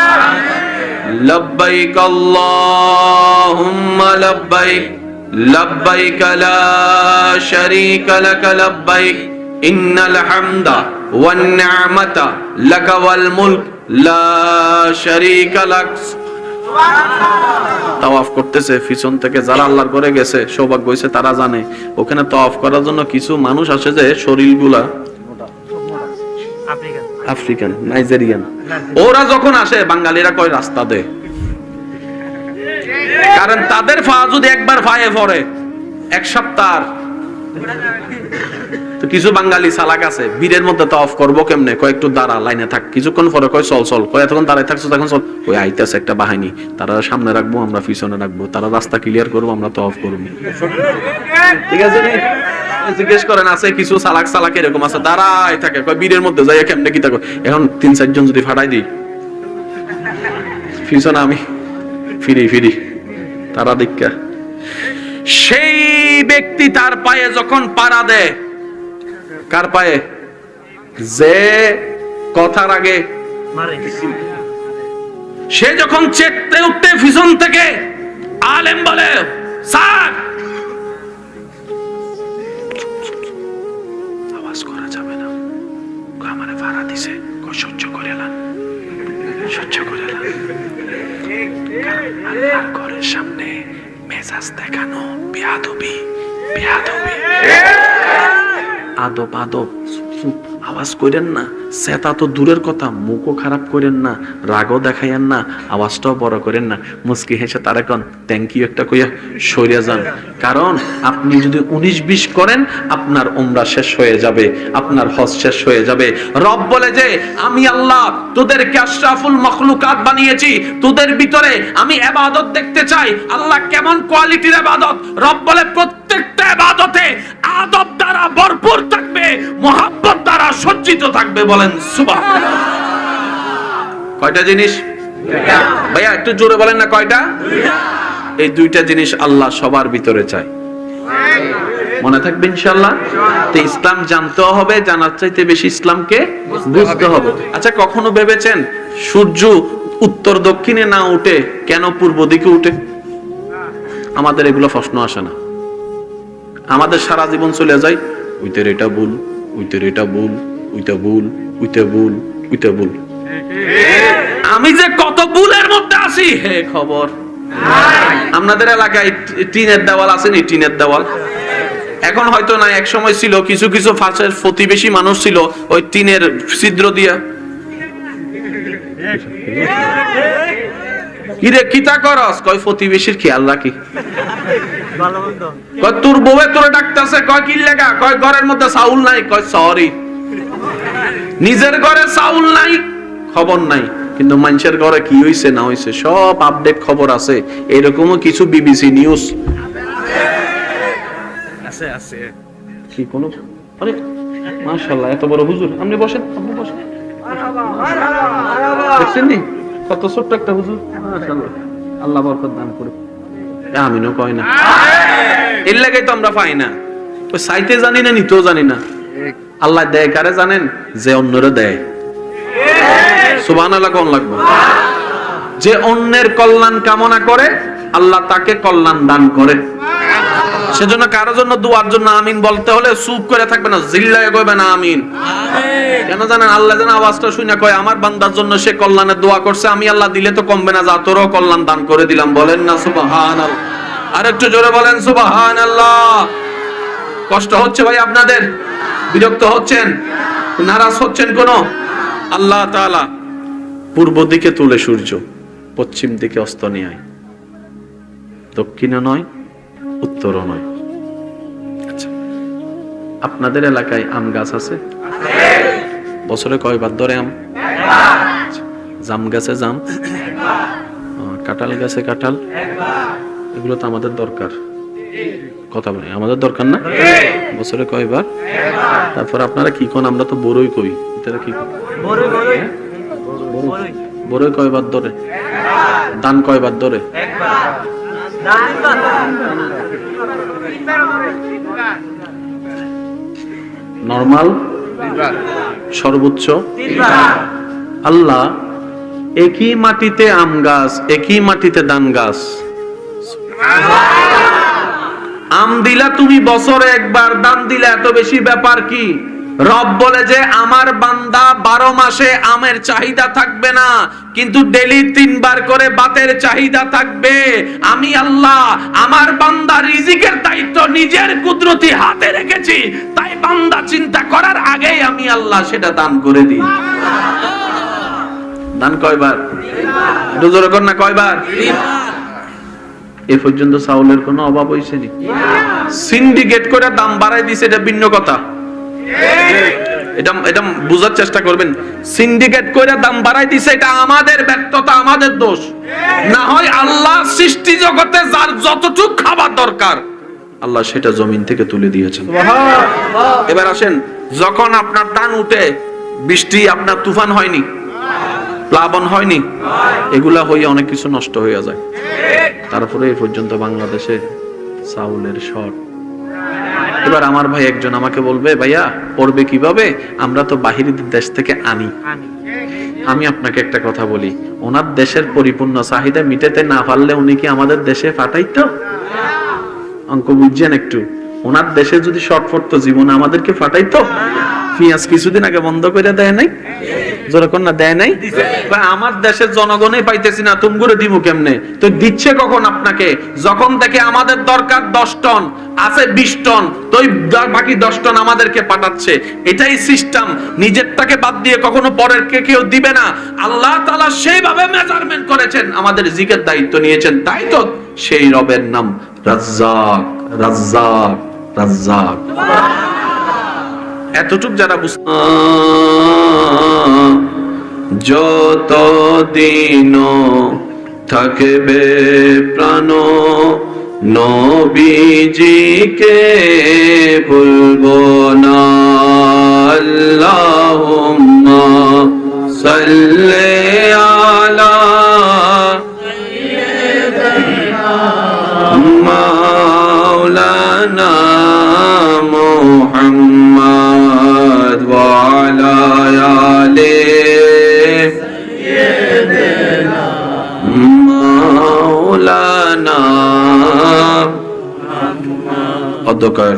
লব্বাইক আল্লাহুম্মা লব্বাইক লব্বাইক লা শারীকা লাক লব্বাইক ইন্নাল হামদা ওয়ান নি'মাতা লাকা ওয়াল মুলক লা শারীকা লাক। তাওয়াফ করতেছে, পিছন থেকে যারা আল্লাহর ঘরে গেছে, সৌভাগ্য হয়েছে তারা জানে ওখানে তাওয়াফ করার জন্য কিছু মানুষ আসে যে শরীরগুলা আফ্রিকান, নাইজেরিয়ান। ওরা যখন আসে বাঙালিরা কয় রাস্তা দে, কারণ তাদের পা যদি একবার পায়ে পড়ে 1 সপ্তাহ। তো কিছু বাঙালি চালাক আছে, বীরের মধ্যে তাওয়াফ করবো কেমনে? কয় একটু দাঁড়া, লাইনে থাক। কিছুক্ষণ পরে কয় চল চল, কয় এতক্ষণ দাঁড়ায় থাকছো তখন চল। ওই আইতাছে একটা বাহিনী, তারা সামনে রাখবো, আমরা পিছনে রাখবো, তারা রাস্তা ক্লিয়ার করবো, আমরা তাওয়াফ করবো। ঠিক আছে? জিজ্ঞেস করেন, আছে কিছু চালাক চালাক এরকম আছে, দাঁড়ায় থাকে, কয় বীরের মধ্যে যাই কেমনে কি থাকো। এখন 3-4 জন যদি ফাটাই দিই পিছনে আমি ফিরি ফিরি, তারা দীক্ষা। সেই ব্যক্তি তার পায়ে যখন পাড়া দেয়, কার পায়ে? যে কথার আগে সে যখন চেতে উঠতে পিছন থেকে আলেম বলে, স্যার আওয়াজ করা যাবে না, আমারে ভাড়া দিছে, সহ্য করে না, সহ্য করে না। আল্লাহর ঘরের সামনে মেজাজ দেখানো বেয়াদবি, বেয়াদবি। আদব আদব, আওয়াজ করেন না, সেটা তো দূরের কথা, মুখও খারাপ করেন না, রাগও দেখাইয়েন না, আওয়াজটাও বড় করেন না। মুস্কি হেসে তারা কোন থ্যাংক ইউ একটা কইয়া সরিয়া যান। কারণ আপনি যদি 19-20 করেন, আপনার উমরা শেষ হয়ে যাবে, আপনার হজ শেষ হয়ে যাবে। রব বলে যে আমি আল্লাহ তোদেরকে আশরাফুল মাখলুকাত বানিয়েছি, তোদের ভিতরে আমি ইবাদত দেখতে চাই। আল্লাহ কেমন কোয়ালিটির ইবাদত? রব বলে প্রত্যেকটা ইবাদতে আদব দ্বারা ভরপুর থাকবে, মোহাব্বত দ্বারা সজ্জিত থাকবে। বলেন সুবহানাল্লাহ। কয়টা জিনিস ভাইয়া? একটু জোরে বলেন না, কয়টা? এই 2টা জিনিস আল্লাহ সবার ভিতরে চায়। মনে থাকবে ইনশাআল্লাহ। তো ইসলাম জানতে হবে, জানার চাইতে বেশি ইসলামকে বুঝতে হবে। আচ্ছা, কখনো ভেবেছেন সূর্য উত্তর দক্ষিণে না উঠে কেন পূর্ব দিকে উঠে? আমাদের এগুলো প্রশ্ন আসে না। আমাদের সারা জীবন চলে যায় উইতের এটা ভুল, উইতের এটা ভুল, উইটা ভুল, উইটা ভুল, উইটা ভুল। আমি যে কত ভুলের মধ্যে আছি হে খবর। আপনাদের এলাকায় টিনের দেওয়াল আছে নি? টিনের দেওয়াল এখন হয়তো না, এক সময় ছিল। কিছু কিছু ফাঁসের প্রতিবেশী মানুষ ছিল ওই টিনের ছিদ্র দিয়া। কিরে কিতা করস? কয় প্রতিবেশীর খেয়াল রাখি। কয় তোর বউয়ে তোরে ডাকতেছে। কয় কি লাগা? কয় ঘরের মধ্যে চাউল নাই। কয় সরি, নিজের ঘরে চাউল নাই খবর নাই, কিন্তু মানুষের ঘরে কি হইছে না হইছে সব আপডেট খবর আছে। এরকমও কিছু বিবিসি নিউজ আছে আছে কি কোন আরে মাশাআল্লাহ এত বড় হুজুর, আপনি বসেন, আপনি বসেন। দেখছেন নি কত ছোট্ট একটা হুজুর, মাশাআল্লাহ, আল্লাহ বরকত দান করুক। আমিনও কয় না, এর লাগেই তো আমরা পাই না। ওই চাইতে জানি না, নিতেও জানি না। আল্লাহ দেয় কারে জানেন? যে অন্যরা দেয়। সুবহানাল্লাহ কোন লাগবে? যে অন্যের কল্যাণ কামনা করে আল্লাহ তাকে কল্যাণ দান করে। সেজন্য কারোর জন্য দোয়ার জন্য আমিন বলতে হলে চুপ করে থাকবে না, জিল্লায় কইবে না আমিন। কেন জানেন? আল্লাহ যেন আওয়াজটা শুনে কয় আমার বান্দার জন্য সে কল্যাণের দোয়া করছে, আমি আল্লাহ দিলে তো কমবে না, যা তোরও কল্যাণ দান করে দিলাম। বলেন না সুবহানাল্লাহ? আর একটু জোরে বলেন সুবহানাল্লাহ। কষ্ট হচ্ছে ভাই আপনাদের? বিরক্ত হচ্ছেন? নারাজ হচ্ছেন কোন? আল্লাহ তাআলা পূর্ব দিকে তুলে সূর্য, পশ্চিম দিকে অস্ত নিয়ে, দক্ষিণে নয় উত্তরও নয়। আচ্ছা, আপনাদের এলাকায় আম গাছ আছে? বছরে কয়বার ধরে আম? জাম গাছে জাম, কাঁঠাল গাছে কাঁঠাল, এগুলো তো আমাদের দরকার। কথা বলে আমাদের দরকার না? বছরে কয়বার? তারপর আপনারা কি কোন? আমরা তো বড়ই কই, এটা কি বড়ই কয়বার ধরে? দান কয়বার ধরে? নরমাল সর্বোচ্চ। আল্লাহ একই মাটিতে আম গাছ, একই মাটিতে দান গাছ। আম দিলা তুমি বছরে একবার, দান দিলা এত বেশি ব্যাপার কি? রব বলে যে আমার বান্দা 12 মাসে আমের চাহিদা থাকবে না, কিন্তু ডেইলি 3 বার করে ভাতের চাহিদা থাকবে। আমি আল্লাহ আমার বান্দার রিজিকের দায়িত্ব নিজের কুদরতি হাতে রেখেছি, তাই বান্দা চিন্তা করার আগেই আমি আল্লাহ সেটা দান করে দিই। দান কয়বার? দুজোর কর না, কয়বার? এ পর্যন্ত চাউলের কোনো অভাব হইছে নি? সিন্ডিকেট করে দাম বাড়াই দিছে, এটা ভিন্ন কথা। এটা বুঝার চেষ্টা করবেন। সিন্ডিকেট করে দাম বাড়াই দিছে, এটা আমাদের ব্যর্থতা, আমাদের দোষ। না হয় আল্লাহ সৃষ্টি জগতে যার যতটুকু খাবার দরকার আল্লাহ সেটা জমিন থেকে তুলে দিয়েছেন। এবার আসেন, যখন আপনার দান উঠে, বৃষ্টি আপনার তুফান হয়নি, প্লাবন হয়নি, এগুলা হয়ে অনেক কিছু নষ্ট হয়ে যায়। তারপরে এই পর্যন্ত বাংলাদেশে চাউলের শর্ট। এবার আমার ভাই একজন আমাকে বলবে, ভাইয়া পড়বে কিভাবে? আমরা তো বাহিরের দেশ থেকে আনি। আমি আপনাকে একটা কথা বলি, ওনার দেশের পরিপূর্ণ চাহিদা মিটাতে না পারলে উনি কি আমাদের দেশে পাঠাইতো? অঙ্ক বুঝছেন একটু? ওনার দেশে যদি শর্ট পড়তো জীবনে আমাদেরকে পাঠাইতো? পেঁয়াজ কিছুদিন আগে বন্ধ করে দেয় নাই? যখন না দেয় নাই, আমার দেশের জনগণই পাইতেছি না, তুমি করে দিব কেমনে? তো দিচ্ছে কখন আপনাকে? যখন থেকে আমাদের দরকার 10 টন, আছে 20 টন, তো বাকি 10 টন আমাদেরকে পাঠাচ্ছে। এটাই সিস্টেম। নিজেরটাকে বাদ দিয়ে কখনো পরের কে কেউ দিবে না। আল্লাহ তাআলা সেইভাবে মেজারমেন্ট করেছেন, আমাদের রিজিকের দায়িত্ব নিয়েছেন। তাই তো সেই রবের নাম রাজ্জাক, রাজ্জাক, রাজ্জাক। এতটুক যারা যত দিন থাকবে প্রাণ নবীজিকে ভুলবো না। আল্লাহুম্মা সাল্লি আলা মাওলানা মুহাম্মদ ওয়া আলা আলি সাইয়্যিদিনা মাওলানা। অধ্যকার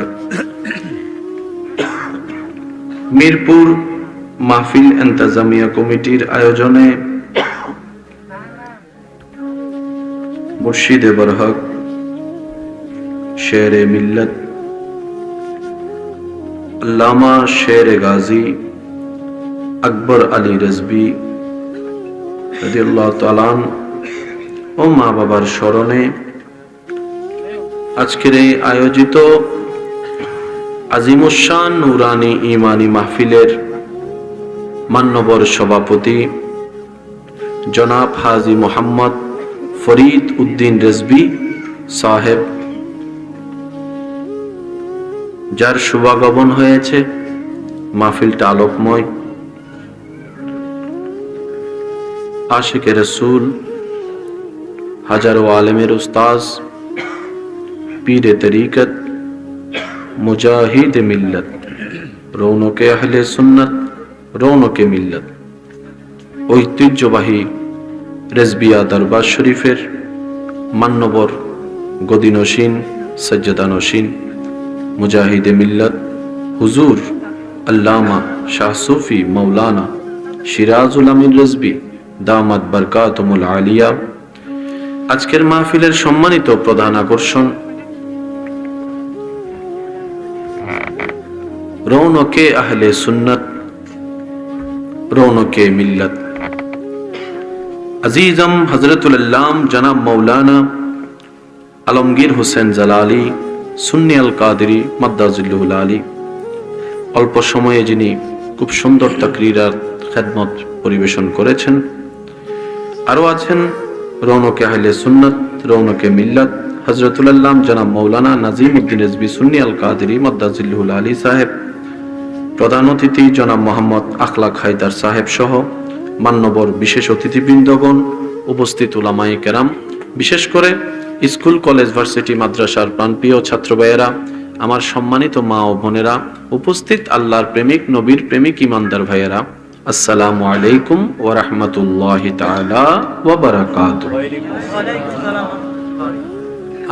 মিরপুর মাহফিল ইন্তেজামিয়া কমিটির আয়োজনে মুর্শিদে বরহক শেরে মিল্লত আল্লামা শেরে গাজী আকবর আলী রিজভী রাদিয়াল্লাহু তাআলা ও মা বাবার স্মরণে আজকের এই আয়োজিত আজিমুশান নুরানি ইমানি মাহফিলের মান্যবর সভাপতি জনাব হাজী মোহাম্মদ ফরিদ উদ্দিন রেজবি সাহেব, যার শুভাগমন হয়েছে। মাহফিলটা আলোকময়। আশিকে রসুল, হাজারো আলেমের উস্তাজ, পীরে তরিকত, মুজাহিদ মিল্লত, রৌনকে আহলে সুন্নত, রৌনকে মিল্লত, ঐতিহ্যবাহী রেজবিয়া দরবার শরীফের মান্যবর গদিনশীন, সজ্জদানশীন, মুজাহিদে মিল্লত হুজুর আল্লামা শাহ সুফি মৌলানা সিরাজুল আমিন রেজবি দামাত বরকাতুমুল আলিয়া, আজকের মাহফিলের সম্মানিত প্রধান আকর্ষণ, রৌনকে আহলে সুন্নত, রৌনকে মিল্লত, আজিজম হযরতুল আল্লাম জনাব মৌলানা আলমগীর হোসেন জালালি সুন্নি আল কাদেরী মাদ্দাজিল্লুহুল আলী, অল্প সময়ে যিনি খুব সুন্দর তাকরীরাত খেদমত পরিবেশন করেছেন। আরো আছেন রৌনকে আহলে সুন্নত, রৌনকে মিল্লত হযরতুল আল্লাম জনাব মৌলানা নাজিম উদ্দিন রেজবি সুন্নি আল কাদেরী মাদ্দাজিল্লুহুল আলী সাহেব, প্রধান অতিথি জনাব মোহাম্মদ আখলাক হায়দার সাহেব সহ মান্যবর বিশেষ অতিথিবৃন্দগণ, উপস্থিত উলামায়ে কেরাম, বিশেষ করে স্কুল কলেজ ভার্সিটি মাদ্রাসার প্রাণপ্রিয় ছাত্র ভাইয়েরা, আমার সম্মানিত মা ও বোনেরা, উপস্থিত আল্লাহর প্রেমিক নবীর প্রেমিক ইমানদার ভাইয়েরা, আসসালামু আলাইকুম ওয়া রাহমাতুল্লাহি তাআলা ওয়া বারাকাতুহু।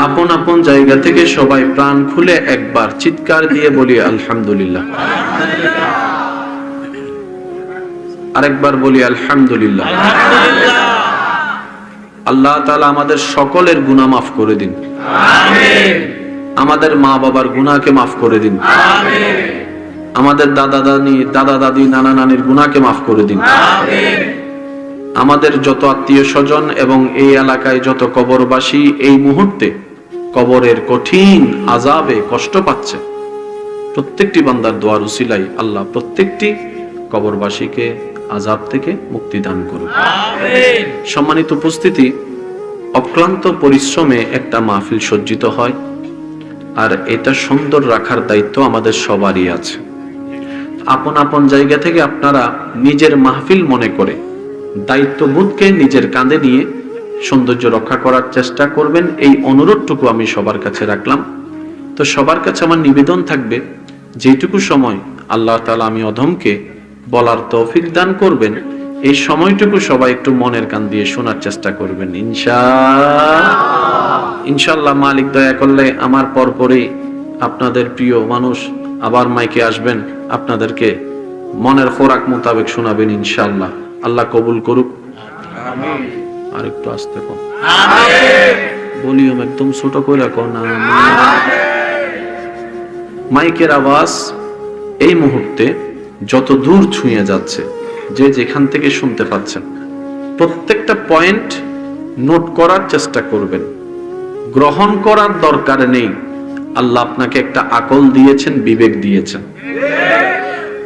আপন আপন জায়গা থেকে সবাই প্রাণ খুলে একবার চিৎকার দিয়ে বলি আলহামদুলিল্লাহ। আরেকবার বলি আলহামদুলিল্লাহ। আল্লাহ তাআলা আমাদের সকলের গুনাহ মাফ করে দিন, আমিন। আমাদের মা বাবার গুনাহকে মাফ করে দিন, আমিন। আমাদের দাদা দাদি নানা নানির গুনাহকে মাফ করে দিন, আমিন। আমাদের যত আত্মীয় স্বজন এবং এই এলাকায় যত কবরবাসী এই মুহূর্তে কবরের কঠিন আযাবে কষ্ট পাচ্ছে, প্রত্যেকটি বান্দার দোয়ার উসিলায় আল্লাহ প্রত্যেকটি কবরবাসীকে আযাব থেকে মুক্তি দান করুন, আমিন। সম্মানিত উপস্থিতি, অক্লান্ত পরিশ্রমে একটা মাহফিল সজ্জিত হয়, আর এটা সুন্দর রাখার দায়িত্ব আমাদের সবারই আছে। আপন আপন জায়গা থেকে আপনারা নিজের মাহফিল মনে করে দায়িত্ববোধকে নিজের কাঁধে নিয়ে সৌন্দর্য রক্ষা করার চেষ্টা করবেন, এই অনুরোধটুকু আমি সবার কাছে রাখলাম। তো সবার কাছে আমার নিবেদন থাকবে, যেটুকু সময় আল্লাহ তাআলা আমি অধমকে বলার তৌফিক দান করবেন, এই সময়টুকু সবাই একটু মনের কান দিয়ে শোনার চেষ্টা করবেন ইনশাআল্লাহ। মালিক দয়া করলে আমার পরপরই আপনাদের প্রিয় মানুষ আবার মাইকে আসবেন, আপনাদেরকে মনের খোরাক মোতাবেক শোনাবেন ইনশাআল্লাহ। আল্লাহ কবুল করুক, আমিন। আর একটু আস্তে কর, আমিন। ভলিউম একদম ছোট করে রাখো না, মাইকের আওয়াজ এই মুহূর্তে যত দূর ছুঁয়ে যাচ্ছে, যে যেখান থেকে শুনতে পাচ্ছেন, প্রত্যেকটা পয়েন্ট নোট করার চেষ্টা করবেন। গ্রহণ করার দরকার নেই, আল্লাহ আপনাকে একটা আকল দিয়েছেন, বিবেক দিয়েছেন,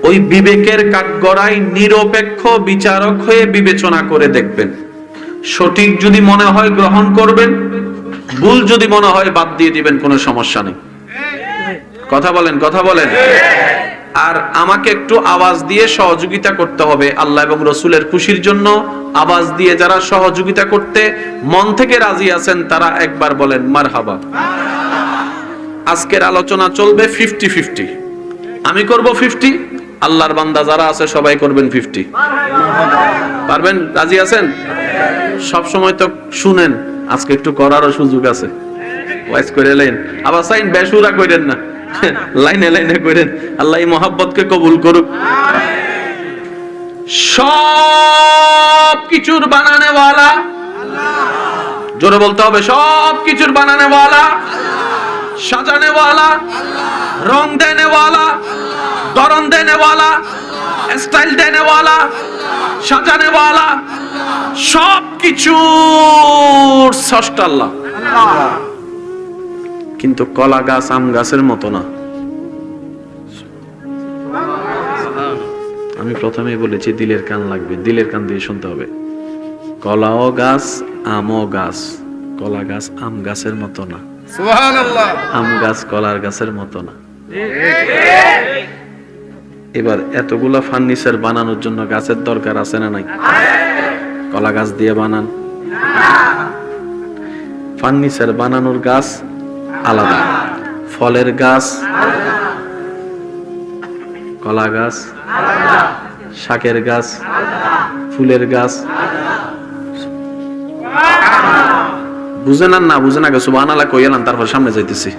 ওই বিবেকের কাঠগড়ায় নিরপেক্ষ বিচারক হয়ে বিবেচনা করে দেখবেন। সঠিক যদি মনে হয় গ্রহণ করবেন, ভুল যদি মনে হয় বাদ দিয়ে দিবেন, কোনো সমস্যা নেই। কথা বলেন, কথা বলেন। আর আমাকে একটু আওয়াজ দিয়ে সহযোগিতা করতে হবে, আল্লাহ এবং রসুলের খুশির জন্য আওয়াজ দিয়ে যারা সহযোগিতা করতে মন থেকে রাজি আছেন তারা একবার বলেন মারহাবা। আজকের আলোচনা চলবে 50-50, আমি করব 50, আল্লাহর বান্দা যারা আছে সবাই করবেন 50। পারবেন? রাজি আছেন? সব সময় তো শুনেন, আজকে একটু করারও সুযোগ আছে, ওয়াইজ করে লেন, আবার সাইন বেসুরা করেন না, লাইনে লাইনে করেন। আল্লাহ এই মহব্বতকে কবুল করুক। সব কিছুর বানানে ওয়ালা আল্লাহ, জোরে বলতে হবে, সব কিছুর বানানে ওয়ালা, সাজানে ওয়ালা, রং দেনে ওয়ালা, ধরন দেনে ওয়ালা, স্টাইল দেনে ওয়ালা, সাজানে ওয়ালা, সব কিছুর স্রষ্টা আল্লাহ। কিন্তু কলা গাছ আম গাছের মতো না। আমি প্রথমেই বলেছি দিলের কান লাগবে, দিলের কান দিয়ে শুনতে হবে। কলাও গাছ, আমও গাছ। কলা গাছ আম গাছের মতো না, সুবহানাল্লাহ। আম গাছ কলার গাছের মতো না। এবার এতগুলা ফার্নিচার বানানোর জন্য গাছের দরকার আছে না নাই? কলা গাছ দিয়ে বানান, ফার্নিচার বানানোর গাছ আলাদা, ফলের গাছ কলা গাছ, শাকের গাছ, ফুলের গাছ। বুঝেন না? বুঝেন আগে সুবহানাল্লাহ কইলাম, তারপর সামনে যাইতেছি।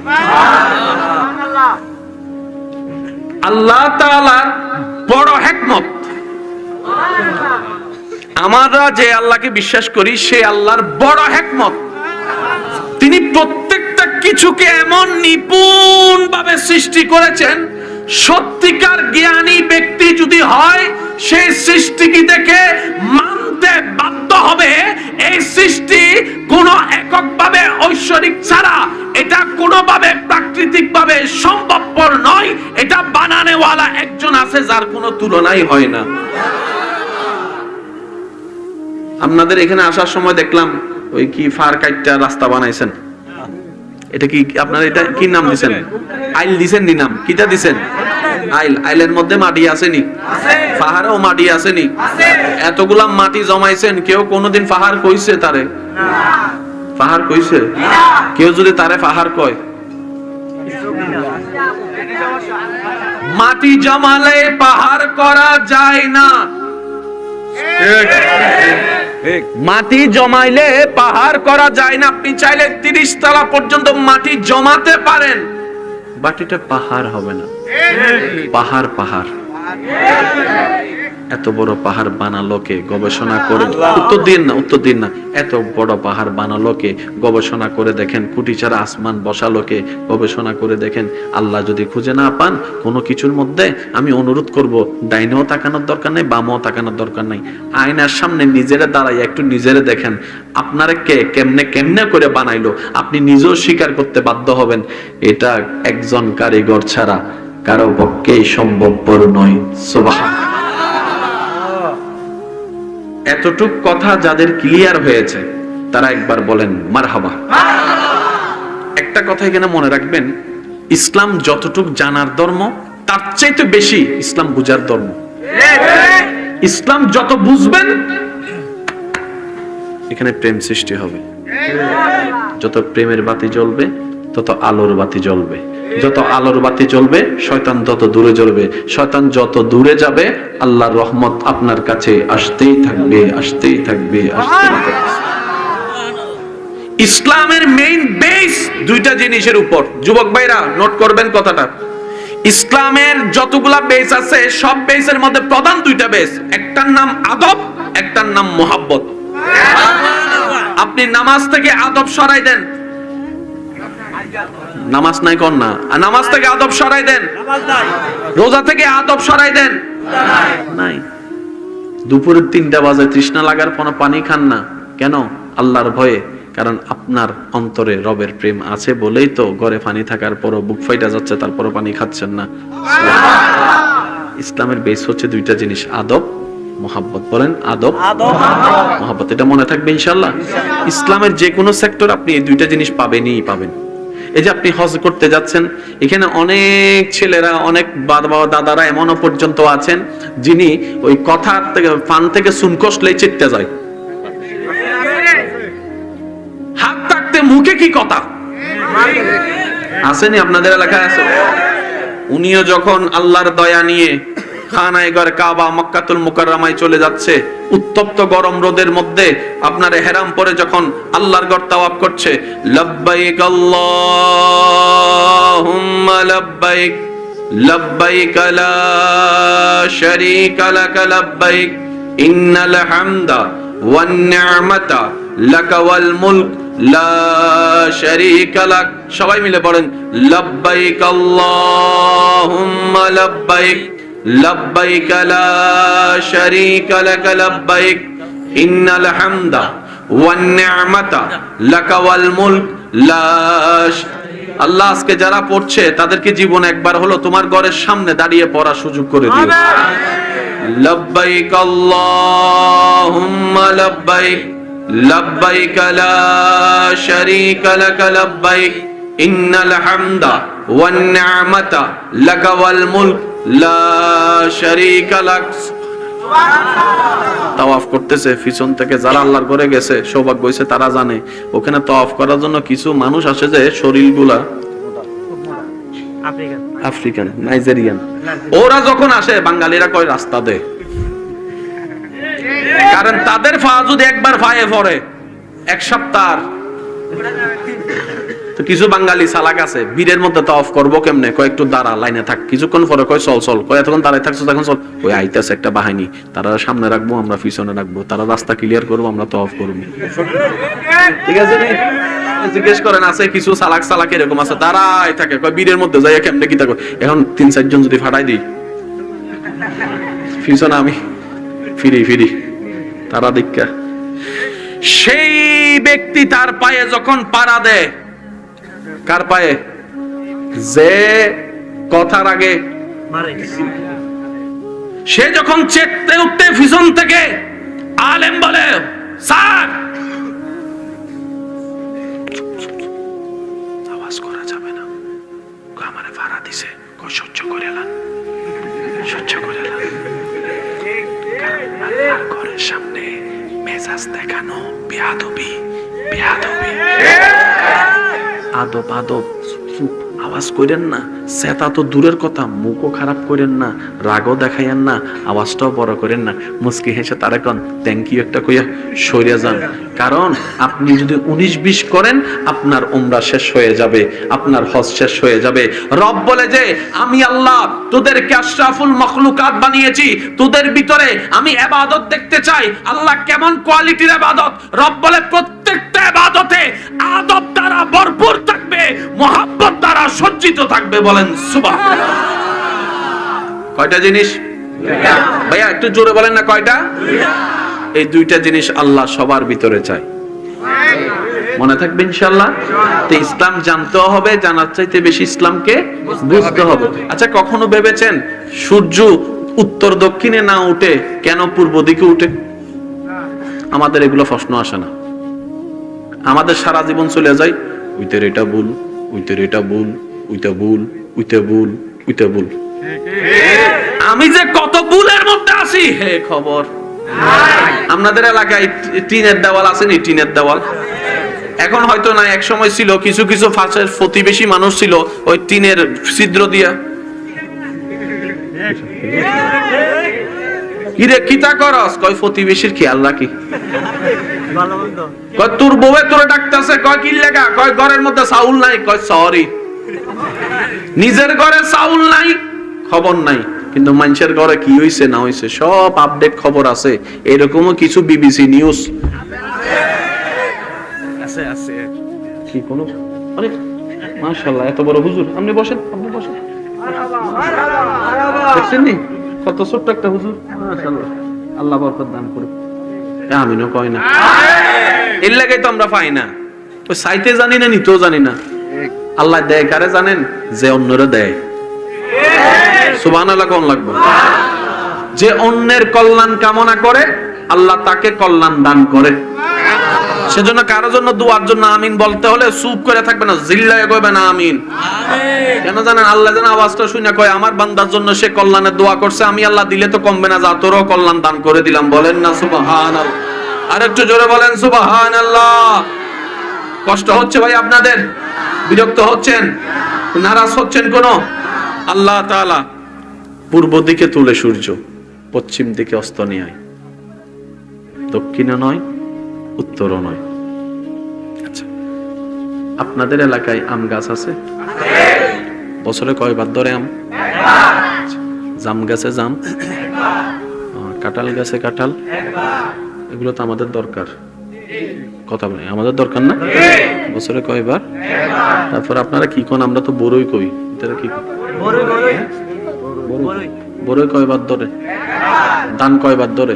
আল্লাহ তাআলার বড় হিকমত, আমরা যে আল্লাহকে বিশ্বাস করি সে আল্লাহর বড় হিকমত। তিনি প্রত্যেকটা কিছুকে এমন নিপুণ ভাবে সৃষ্টি করেছেন, সত্যিকার জ্ঞানী ব্যক্তি যদি হয় সেই সৃষ্টিকে দেখে মানতে বাধ্য হবে এই সৃষ্টি কোন এককভাবে ঐশ্বরিক ছাড়া এটা কোনোভাবে প্রাকৃতিক ভাবে সম্ভবপর নয়। এটা বানানেওয়ালা একজন আছে যার কোনো তুলনাই হয় না। আপনাদের এখানে আসার সময় দেখলাম ওই কি ফার কাইটটা রাস্তা বানাইছেন, এটা কি আপনারা এটা কি নাম দিবেন? আইল দিবেন নি? নাম কিটা দিবেন? আইল। আইলের মধ্যে মাটি আসেনি? পাহাড়েও মাটি আসেনি? এতগুলা মাটি জমাইছেন, কেউ কোনোদিন পাহাড় কইছে তারে? পাহাড় কইছে? কেউ যদি তারে পাহাড় কয়, মাটি জমালে পাহাড় করা যায় না। মাটি জমাইলে পাহাড় করা যায় না। আপনি চাইলে 30 তলা পর্যন্ত মাটি জমাতে পারেন, বাট এটা পাহাড় হবে না। পাহাড় পাহাড় এত বড় পাহাড় বানালো কে? গবেষণা করে উত্তর দিন না, উত্তর দিন না। এত বড় পাহাড় বানালো কে? গবেষণা করে দেখেন। কোটি ছাড়া আসমান বসালো কে? গবেষণা করে দেখেন। আল্লাহ যদি খুঁজে না পান কোনো কিছুর মধ্যে, আমি অনুরোধ করব, ডাইনেও তাকানোর দরকার নাই, বামেও তাকানোর দরকার নাই। আয়নার সামনে নিজেরা দাঁড়াই একটু নিজেরে দেখেন, আপনারা কে কেমনে কেমনে করে বানাইলো। আপনি নিজেও স্বীকার করতে বাধ্য হবেন এটা একজন কারিগর ছাড়া কারো পক্ষেই সম্ভবপর নয়। সুবহানাল্লাহ। এতটুক কথা যাদের ক্লিয়ার হয়েছে তারা একবার বলেন মারহাবা। একটা কথা এখানে মনে রাখবেন, ইসলাম যতটুক জানার ধর্ম তার চাইতে বেশি ইসলাম বুঝার ধর্ম। ইসলাম যত বুঝবেন এখানে প্রেম সৃষ্টি হবে। যত প্রেমের বাতি জ্বলবে তত আলোর বাতি জ্বলবে। যত আলোর বাতি জ্বলবে শয়তান তত দূরে জ্বলবে। শয়তান যত দূরে যাবে আল্লাহর রহমত আপনার কাছে আসতেই থাকবে, আসতেই থাকবে, আসতেই থাকবে। ইসলামের মেইন বেস দুইটা জিনিসের উপর। যুবক ভাইরা নোট করবেন কথাটা। ইসলামের যতগুলা বেস আছে সব বেসের মধ্যে প্রধান দুইটা বেস, একটার নাম আদব, একটার নাম মোহাব্বত। আপনি নামাজ থেকে আদব সরাই দেন, নামাজ নাই কোন না, নামাজ থেকে আদব সরাই দেন, রোজা থেকে আদব সরাই দেন, নাই। দুপুরের 3টা বাজে তৃষ্ণা লাগার পর পানি খান না কেন? আল্লাহর ভয়ে। কারণ আপনার অন্তরে রবের প্রেম আছে বলেই তো ঘরে পানি থাকার পরও বুক ফাইটা যাচ্ছে, তারপরও পানি খাচ্ছেন না। ইসলামের বেস হচ্ছে দুইটা জিনিস, আদব, মোহাব্বত। বলেন আদব, মোহাব্বত। এটা মনে থাকবে ইনশাআল্লাহ। ইসলামের যে কোনো সেক্টর আপনি এই দুইটা জিনিস পাবেনই পাবেন। এই যে আপনি হজ করতে যাচ্ছেন, এখানে অনেক ছেলেরা, অনেক বাবা দাদারা এমনও পর্যন্ত আছেন যিনি ওই কথা থেকে ফান থেকে চুন কষলেই চিত্তে যায়। হাত থাকতে মুখে কি কথা আসেনি? আপনাদের এলাকায় আছে? উনিও যখন আল্লাহর দয়া নিয়ে খানায়ে ঘর কাবা মক্কাতুল মুকাররমায় চলে যাচ্ছে, উত্তপ্ত গরম রোদের মধ্যে আপনার ইহরাম পরে যখন আল্লাহর ঘর তাওয়াফ করছে, লব্বাইক আল্লাহুম্মা লব্বাইক লব্বাইক লা শারীকা লাক লব্বাইক ইন্নাল হামদা ওয়ান নি'মাতা লাকা ওয়াল মুলক লা শারীকা লাক। সবাই মিলে বলেন লব্বাইক আল্লাহুম্মা লব্বাইক লব্বাইক লা শারীকা লাক লব্বাইক ইন্নাল হামদা ওয়ান নি'মাতা লাকা ওয়াল মুলক লা। আল্লাহ আজকে যারা পড়ছে তাদেরকে জীবনে একবার হলো তোমার ঘরের সামনে দাঁড়িয়ে পড়ার সুযোগ করে দিও। লব্বাইক আল্লাহুম্মা লব্বাইক لبيك لا شريك لك لبيك إن الحمد والنعمة لك والملك لا شريك لك তাওয়াফ করতেছে পিছন থেকে যারা আল্লাহর ঘরে গেছে সৌভাগ্য হয়েছে তারা জানে ওখানে তাওয়াফ করার জন্য কিছু মানুষ আসে যে শরীরগুলা আফ্রিকান নাইজেরিয়ান ওরা যখন আসে বাঙালিরা কয় রাস্তা দে কারণ তাদের পা যদি একবার পায়ে পড়ে এক সপ্তাহ তো কিছু বাঙালি সালাক আছে বীরের মধ্যে তাওয়াফ করবো কেমনে কয় একটু দাঁড়া লাইনে থাক কিছুক্ষণ পরে কয় চল চল কয় এতক্ষণ দাঁড়ায় থাকছো তখন চল ওই আইতাছে একটা বাহিনী তারা সামনে রাখবো আমরা পিছনে রাখবো তারা রাস্তা ক্লিয়ার করবো আমরা তাওয়াফ করবো ঠিক আছে নি জিজ্ঞেস করেন আছে কিছু সালাক এরকম আছে দাঁড়ায় থাকে কয় বীরের মধ্যে যাই কেমনে কি থাকো এখন 3-4 জন যদি ফাটাই দিই পিছনে আমি ফিরি তারা দীক্ষা সেই ব্যক্তি তার পায়ে যখন পাড়া দেয় কার পায়ে যে কথার আগে সে যখন চেতে উঠতে পিছন থেকে আলেম বলে স্যার আওয়াজ করা যাবে না আমারে ভাড়া দিছে সহ্য করে এলাম আর ঘরের সামনে মেজাজ দেখানো বেয়াদবি আদব আওয়াজ করেন না সেটা তো দূরের কথা মুখও খারাপ করেন না রাগও দেখাইয়েন না আওয়াজটাও বড় করেন না মুস্কি হেসে তারা কোন থ্যাংক ইউ একটা কইয়া সরিয়া যান কারণ আপনি যদি 19-20 করেন আপনার উমরা শেষ হয়ে যাবে আপনার হজ শেষ হয়ে যাবে রব বলে যে আমি আল্লাহ তোদেরকে আশরাফুল মাখলুকাত বানিয়েছি তোদের ভিতরে আমি ইবাদত দেখতে চাই আল্লাহ কেমন কোয়ালিটির ইবাদত রব বলে প্রত্যেকটা ইবাদতে আদব দ্বারা ভরপুর থাকবে মহব্বত দ্বারা সজ্জিত থাকবে বলেন সুবহানাল্লাহ কয়টা জিনিস ভাইয়া একটু জোরে বলেন না কয়টা এই দুইটা জিনিস আল্লাহ সবার ভিতরে চায় মনে থাকবে ইনশাআল্লাহ তো ইসলাম জানতে হবে জানার চাইতে বেশি ইসলামকে বুঝতে হবে আচ্ছা কখনো ভেবেছেন সূর্য উত্তর দক্ষিণে না উঠে কেন পূর্ব দিকে উঠে আমাদের এগুলো প্রশ্ন আসে না আমাদের সারা জীবন চলে যায় উইতের এটা ভুল উইতের এটা ভুল উইতে ভুল উইতে ভুল উইতে ভুল আমি যে কত ভুলের মধ্যে আছি হে খবর আপনাদের এলাকায় টিনের দেওয়াল আছে নি টিনের দেওয়াল এখন হয়তো না এক সময় ছিল কিছু কিছু ফাঁসের প্রতিবেশী মানুষ ছিল ওই টিনের ছিদ্র দিয়া কিরে কিতা করস কয় প্রতিবেশীর খেয়াল রাখি কয় তোর বউয়ে তোরে ডাকতেছে কয় কি লাগা কয় ঘরের মধ্যে চাউল নাই কয় সরি নিজের ঘরে চাউল নাই খবর নাই কিন্তু মানুষের ঘরে কি হইছে না হইছে সব আপডেট খবর আছে এরকমও কিছু বিবিসি নিউজ আছে কি কোন আরে মাশাআল্লাহ এত বড় হুজুর আপনি বসেন দেখছেন নি কত ছোট্ট একটা হুজুর মাশাআল্লাহ আল্লাহ বরকত দান করুক আমিনও কয় না এর লাগেই তো আমরা পাই না ওই সাইতে জানি না নিতেও জানি না আল্লাহ দেয় কারে জানেন যে অন্যরা দেয় সুবহানাল্লাহ কোন লাগবে যে অন্যের কল্যাণ কামনা করে আল্লাহ তাকে কল্যাণ দান করে সেজন্য কারোর জন্য দোয়ার জন্য আমিন বলতে হলে চুপ করে থাকবে না জিল্লায়ে কইবেন আমিন কেন জানেন আল্লাহ যেন আওয়াজটা শুনে কয় আমার বান্দার জন্য সে কল্যাণের দোয়া করছে আমি আল্লাহ দিলে তো কমবে না যা তোরও কল্যাণ দান করে দিলাম বলেন না সুবহানাল্লাহ আর একটু জোরে বলেন সুবহানাল্লাহ কষ্ট হচ্ছে ভাই আপনাদের বিরক্ত হচ্ছেন নারাজ হচ্ছেন কোন আল্লাহ তাআলা পূর্ব দিকে তুলে সূর্য পশ্চিম দিকে অস্ত নিয়ে দক্ষিণে নয় উত্তরও নয় আচ্ছা আপনাদের এলাকায় আম গাছ আছে বছরে কয়বার ধরে আম জাম গাছে জাম কাঁঠাল গাছে কাঁঠাল এগুলো তো আমাদের দরকার কথা বলে আমাদের দরকার না বছরে কয়বার তারপর আপনারা কি কোন আমরা তো বড়ই কই এটা কি বড়ই কয়বার ধরে ধান কয়বার ধরে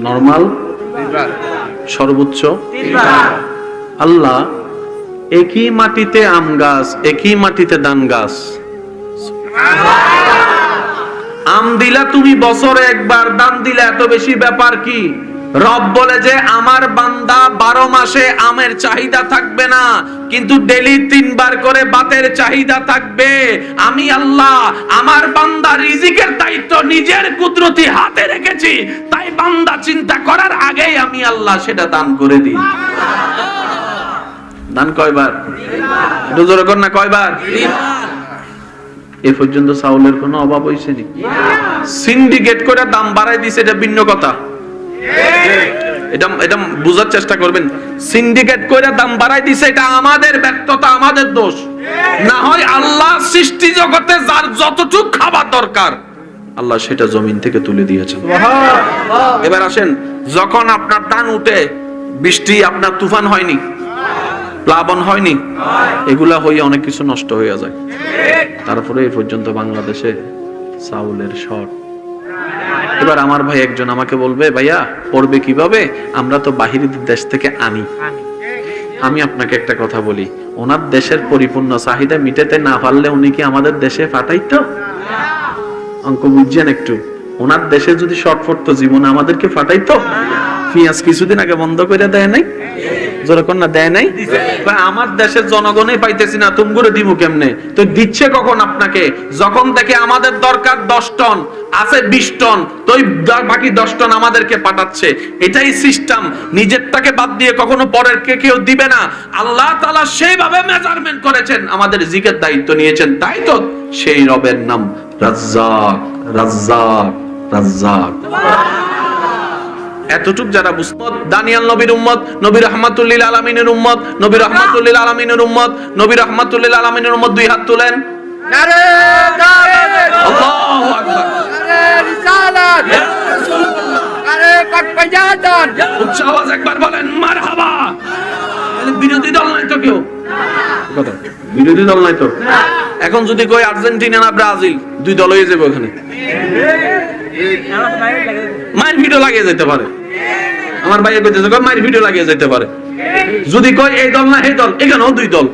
নরমাল সর্বোচ্চ আল্লাহ একই মাটিতে আম গাছ একই মাটিতে ধান গাছ আম দিলা তুমি বছরে একবার, দান দিলা এত বেশি ব্যাপার কি? রব বলে যে আমার বান্দা 12 মাসে আমের চাহিদা থাকবে না, কিন্তু ডেইলি 3 বার করে ভাতের চাহিদা থাকবে। আমি আল্লাহ আমার বান্দার রিজিকের দায়িত্ব নিজের কুদরতি হাতে রেখেছি, তাই বান্দা চিন্তা করার আগেই আমি আল্লাহ সেটা দান করে দিই। দান কয়বার? দুজোর কর না, কয়বার? এ পর্যন্ত চাউলের কোনো অভাব হইছে নি? সিন্ডিকেট করে দাম বাড়াই দিছে, এটা ভিন্ন কথা। এটা বুঝার চেষ্টা করবেন। সিন্ডিকেট করে দাম বাড়াই দিছে, এটা আমাদের ব্যর্থতা, আমাদের দোষ। না হয় আল্লাহ সৃষ্টি জগতে যার যতটুকু খাবার দরকার আল্লাহ সেটা জমিন থেকে তুলে দিয়েছেন। এবার আসেন, যখন আপনার টান উঠে, বৃষ্টি আপনার তুফান হয়নি, প্লাবন হয়নি, এগুলা হয়ে অনেক কিছু নষ্ট হয়ে যায়। তারপরে এই পর্যন্ত বাংলাদেশে চাউলের শর্ট। এবার আমার ভাই একজন আমাকে বলবে, ভাইয়া পড়বে কিভাবে? আমরা তো বাহিরের দেশ থেকে আনি। আমি আপনাকে একটা কথা বলি, ওনার দেশের পরিপূর্ণ চাহিদা মিটাতে না পারলে উনি কি আমাদের দেশে পাঠাইতো? অঙ্ক বুঝছেন একটু? ওনার দেশে যদি শর্ট পড়তো জীবনে আমাদেরকে পাঠাইতো? পেঁয়াজ কিছুদিন আগে বন্ধ করে দেয় নাই? যখন না দেয় নাই, আমার দেশের জনগণই পাইতেছি না, তুমি করে দিব কেমনে? তো দিচ্ছে কখন আপনাকে? যখন দেখে আমাদের দরকার 10 টন, আছে 20 টন, তো বাকি 10 টন আমাদেরকে পাঠাচ্ছে। এটাই সিস্টেম। নিজেরটাকে বাদ দিয়ে কখনো পরের কে কেউ দিবে না। আল্লাহ তাআলা সেইভাবে মেজারমেন্ট করেছেন, আমাদের রিজিকের দায়িত্ব নিয়েছেন। তাই তো সেই রবের নাম রাজ্জাক, রাজ্জাক, রাজ্জাক। এতটুক যারা বুঝতো, দানিয়াল নবীর উম্মত, নবী রাহমাতুল লিল আলামিনের উম্মত, নবী রাহমাতুল লিল আলামিনের উম্মত, নবী রাহমাতুল লিল আলামিনের উম্মত, দুই হাত তুলেন। নারে দাওয়াত, আল্লাহু আকবার, নারে রিসালাত, ইয়া রাসূলুল্লাহ, নারে কটপাজাতন, উচ্চ আওয়াজ একবার বলেন মারহাবা। বিরোধী দল নাই তো কেউ? কথা, বিরোধী দল নাই তো? এখন যদি কই আর্জেন্টিনা না ব্রাজিল, দুই দল হয়ে যাবে ওখানে। মায়ের ভিডিও লাগিয়ে যেতে পারে, আমার ভাইয়ের কইতেছে মায়ের ভিডিও লাগিয়ে যেতে পারে। যদি কই এই দল না এই দল, এখানেও দুই দল।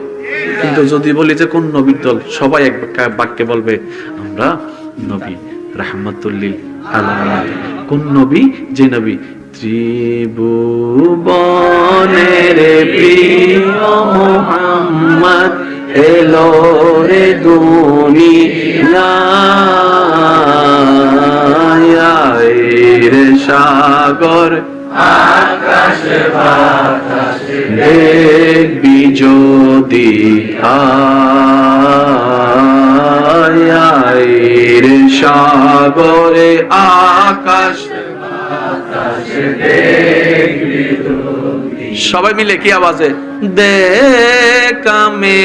কিন্তু যদি বলি যে কোন নবীর দল, সবাই এক বাক্যে বলবে আমরা নবী রাহমাতুল লিল আলামিন। কোন নবী? যে নবী ত্রিভুবনের প্রিয় মুহাম্মদ এলো রে দুনিয়ায়, সাগর আকাশে বাতাসে দেখবি যদি আয়, সাগরে আকাশে বাতাসে দেখবি যদি। সবাই মিলে কি আওয়াজে? দেখামে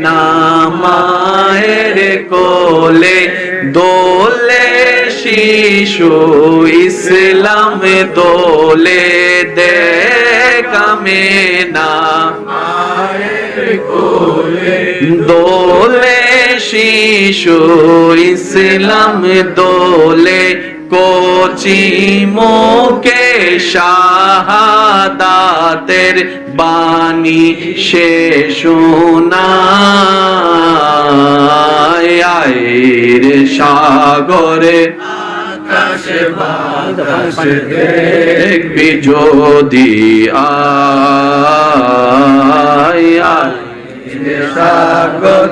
না মায়ের কোলে দোলে শিশু ইসলামে দোলে, দেখামে না মায়ের কোলে দোলে শিশু ইসলামে দোলে, কোচি মোকে শাহাদাতের বাণী সে শোনায়, সাগরে আকাশে বাতাসে দেখবি যদি আয়, সাগর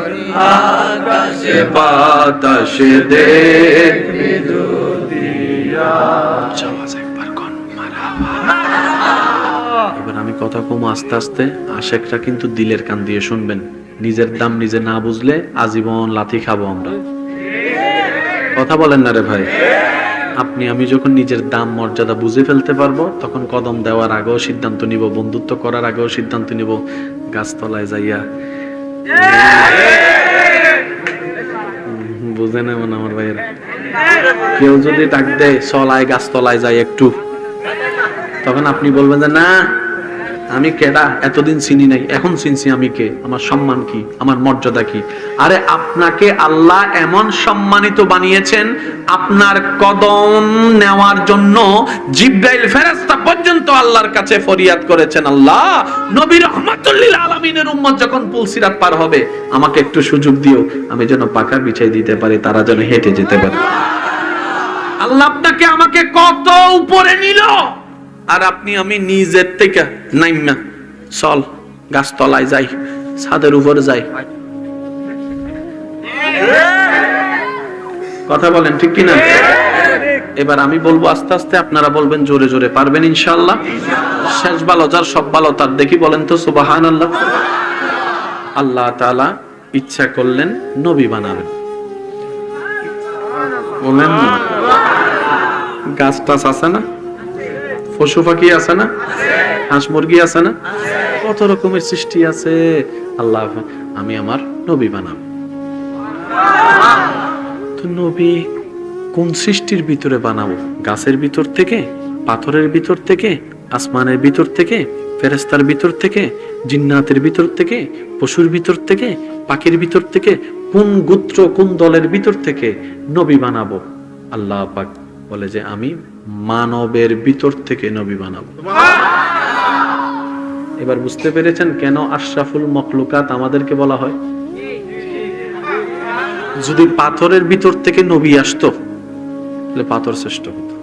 আকাশে বাতাসে দেখবি যদি আয়। এবার আমি কথা কম আস্তে আস্তে, আশেকরা কিন্তু দিলের কান দিয়ে শুনবেন। নিজের দাম নিজে না বুঝলে আজীবন লাথি খাবো আমরা। কথা বলেন না রে ভাই? আপনি আমি যখন নিজের দাম মর্যাদা বুঝে ফেলতে পারবো, তখন কদম দেওয়ার আগেও সিদ্ধান্ত নিব, বন্ধুত্ব করার আগেও সিদ্ধান্ত নিব, গাছতলায় যাইয়া বুঝে নেবেন আমার ভাইয়ের। কেউ যদি ডাক দেয় চলায় গাছতলায় যায় একটু, তখন আপনি বলবেন যে না আমি কেডা, এতদিন চিনি নাই, এখন চিনছি আমি কে, আমার সম্মান কি, আমার মর্যাদা কি। আরে আপনাকে আল্লাহ এমন সম্মানিত বানিয়েছেন, আপনার কদম নেওয়ার জন্য জিবরাইল ফেরেশতা পর্যন্ত আল্লাহর কাছে ফরিয়াদ করেছেন, আল্লাহ নবী রাহমাতুল লিল আলামিনের উম্মত যখন পুলসিরাত পার হবে, আমাকে একটু সুযোগ দিও, আমি যেন পাকা বিছাই দিতে পারি, তারা যেন হেঁটে যেতে পারে। আল্লাহ আপনাকে আমাকে কত উপরে নিল, আর আপনি আমি নিজের থেকে নাইমা চল গাছতলায় যাই, ছাদের উপরে যাই। কথা বলেন ঠিক কিনা? এবার আমি বলবো আস্তে আস্তে, আপনারা বলবেন জোরে জোরে। পারবেন ইনশাআল্লাহ? শেষ ভালো যার সব ভালো তার, দেখি বলেন তো সুবহানাল্লাহ। আল্লাহ তাআলা ইচ্ছা করলেন নবী বানাবেন, বলেন না? গাছ টাছ আছে না, পশু পাখি আছে না, হাঁস মুরগি আছে না, কত রকমের সৃষ্টি আছে। আল্লাহ আমি আমার নবী বানাবো। তো নবী কোন সৃষ্টির ভিতরে বানাবো? গাছের ভিতর থেকে, পাথরের ভিতর থেকে, আসমানের ভিতর থেকে, ফেরেশতার ভিতর থেকে, জিন্নাতের ভিতর থেকে, পশুর ভিতর থেকে, পাখির ভিতর থেকে, কোন গোত্র কোন দলের ভিতর থেকে নবী বানাবো? আল্লাহ পাক বলে যে আমি মানবের ভিতর থেকে নবী বানাবো। এবার বুঝতে পেরেছেন কেন আশরাফুল মখলুকাত আমাদেরকে বলা হয়? যদি পাথরের ভিতর থেকে নবী আসতো তাহলে পাথর শ্রেষ্ঠ হতো।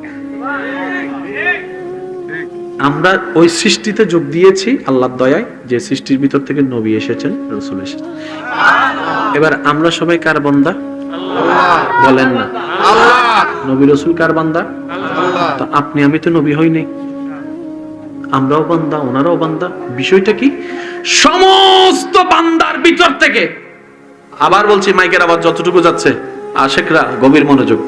আমরা ওই সৃষ্টিতে যোগ দিয়েছি আল্লাহর দয়ায়, যে সৃষ্টির ভিতর থেকে নবী এসেছেন, রাসূল এসেছেন। এবার আমরা সবাই কার বান্দা? বলেন না? নবী রাসূল কার বান্দা? তো আপনি আমি তো নবী হই নাই, আমরাও বান্দা, ওনারাও বান্দা। বিষয়টা কি? সমস্ত বান্দার ভিতর থেকে, আবার বলছি মাইকের আওয়াজ যতটুকু যাচ্ছে, আশেকরা গভীর মনোযোগ,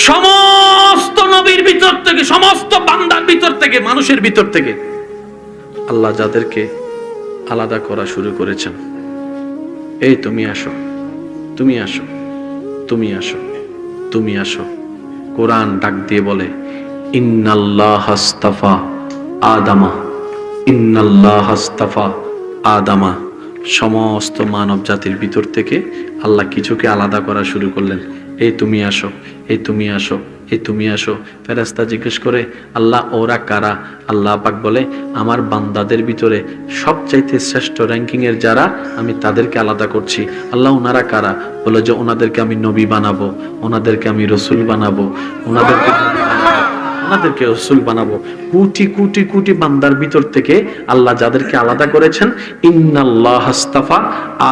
সমস্ত নবীর ভিতর থেকে, সমস্ত বান্দার ভিতর থেকে, মানুষের ভিতর থেকে আল্লাহ যাদেরকে আলাদা করা শুরু করেছেন, এই তুমি আসো, তুমি আসো, তুমি আসো, তুমি আসো। কোরআন ডাক দিয়ে বলে ইন্নাল্লাহ আস্তাফা আদামা, ইন্নাল্লাহ আস্তাফা আদামা। সমস্ত মানব জাতির ভিতর থেকে আল্লাহ কিছুকে আলাদা করা শুরু করলেন। এই তুমি আসো, এই তুমি আসো, এই তুমি আসো। ফেরেশতা জিজ্ঞেস করে আল্লাহ ওরা কারা? আল্লাহ পাক বলে আমার বান্দাদের ভিতরে সবচাইতে শ্রেষ্ঠ র্যাঙ্কিং এর যারা, আমি তাদেরকে আলাদা করছি। আল্লাহ ওনারা কারা? বলে যে ওনাদেরকে আমি নবী বানাবো, ওনাদেরকে আমি রসুল বানাবো, ওনাদেরকে রসুল বানাবো। কোটি কোটি কোটি বান্দার ভিতর থেকে আল্লাহ যাদেরকে আলাদা করেছেন, ইন্নাল্লাহ আস্তাফা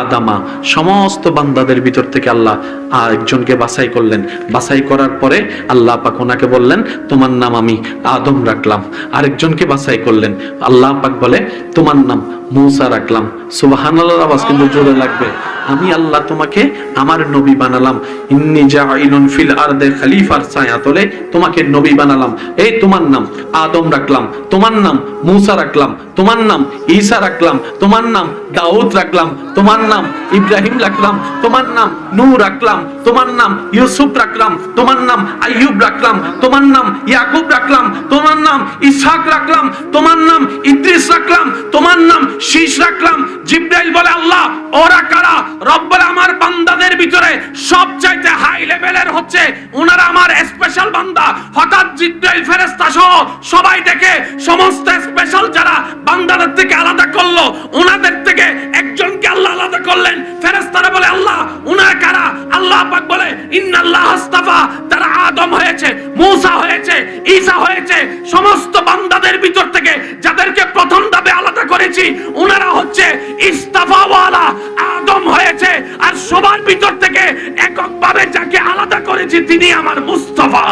আদামা, সমস্ত বান্দাদের ভিতর থেকে আল্লাহ আরেকজনকে বাছাই করলেন। বাছাই করার পরে আল্লাহ পাক ওনাকে বললেন তোমার নাম আমি আদম রাখলাম। আরেকজনকে বাছাই করলেন, আল্লাহ পাক বলে তোমার নাম মূসা রাখলাম। সুবহানাল্লাহর আওয়াজ কিন্তু জোরে লাগবে। আমি আল্লাহ তোমাকে আমার নবী বানালাম। ইন্নী জাইলুন ফিল আরদে খলিফার ছায়াতলে তোমাকে নবী বানালাম। এই তোমার নাম আদম রাখলাম, তোমার নাম মূসা রাখলাম, তোমার নাম ঈসা রাখলাম, তোমার নাম দাউদ রাখলাম, তোমার নাম ইব্রাহিম রাখলাম, তোমার নাম নূহ রাখলাম, তোমার নাম ইউসুফ রাখলাম, তোমার নাম আইয়ুব রাখলাম, তোমার নাম ইয়াকুব রাখলাম, তোমার নাম ইসহাক রাখলাম, তোমার নাম ইদ্রিস রাখলাম, তোমার নাম শীষ রাখলাম। জিবরাইল বলে আল্লাহ ওরা কারা? রব বলে আমার বান্দাদের ভিতরে সবচাইতে হাই লেভেলের হচ্ছে ওনারা আমার স্পেশাল বান্দা। হঠাৎ জিবরাইল ফেরেশতা সহ সবাই দেখে সমস্ত স্পেশাল যারা বান্দাদের থেকে আলাদা করলো, ওনাদের থেকে একজনকে আল্লাহ আলাদা করলেন। ফেরেশতারা বলে আল্লাহ ওনারা কারা? আল্লাহ পাক বলে ইন্নাল্লাহ আস্তাফা, তারা আদম হয়েছে, মূসা হয়েছে, ঈসা হয়েছে। সমস্ত বান্দাদের ভিতর থেকে যাদেরকে প্রথম ধাপে আলাদা করেছি ওনারা হচ্ছে ইস্তাফাওয়ালা, আদম হয়েছে। আর সবার ভিতর থেকে এককভাবে যাকে আলাদা করেছি তিনি আমার মুস্তাফা।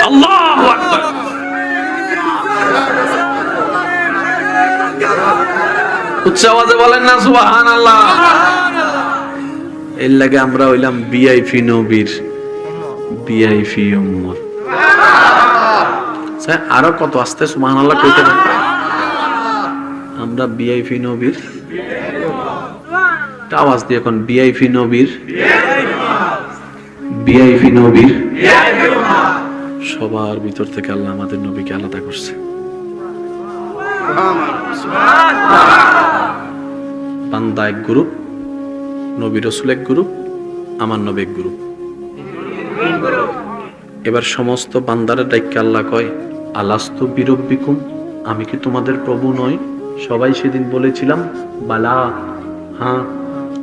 আল্লাহু আকবার। উচ্চ আওয়াজে বলেন না সুবহানাল্লাহ। এর লাগে আমরা হইলাম ভিআইপি নবীর ভিআইপি উম্মত। স্যার আরো কত আস্তে সুবহানাল্লাহ কইতে পারেন? আমরা ভিআইপি নবীর আওয়াজ দিয়ে এখন ভিআইপি নবীর, ভিআইপি নবীর সবার ভিতর থেকে আল্লাহ আমাদের নবীকে আলাদা করছে। বান্দা এক গ্রুপ, নবী রাসূল এক গ্রুপ, আমার নবী এক গ্রুপ। এবার সমস্ত বান্দারা ডাইকে আল্লাহ কয় আলাস্তু বিরব্বিকুম, আমি কি তোমাদের প্রভু নই? সবাই সেদিন বলেছিলাম বালা, হ্যাঁ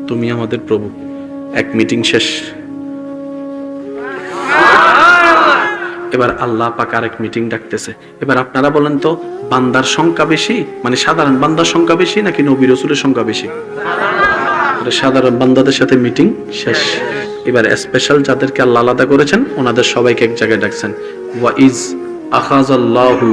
তুমি আমাদের প্রভু। এক মিটিং শেষ। এবার আল্লাহ পাক আরেক মিটিং ডাকতেছে। এবার আপনারা বলেন তো, বান্দার সংখ্যা বেশি, মানে সাধারণ বান্দার সংখ্যা বেশি নাকি নবী রাসূলের সংখ্যা বেশি? সাধারণ বান্দাদের সাথে মিটিং শেষ। এবার স্পেশাল যাদেরকে আল্লাহ আলাদা করেছেন ওনাদের সবাইকে এক জায়গায় ডাকছেন। ওয়া ইজ আখাযাল্লাহু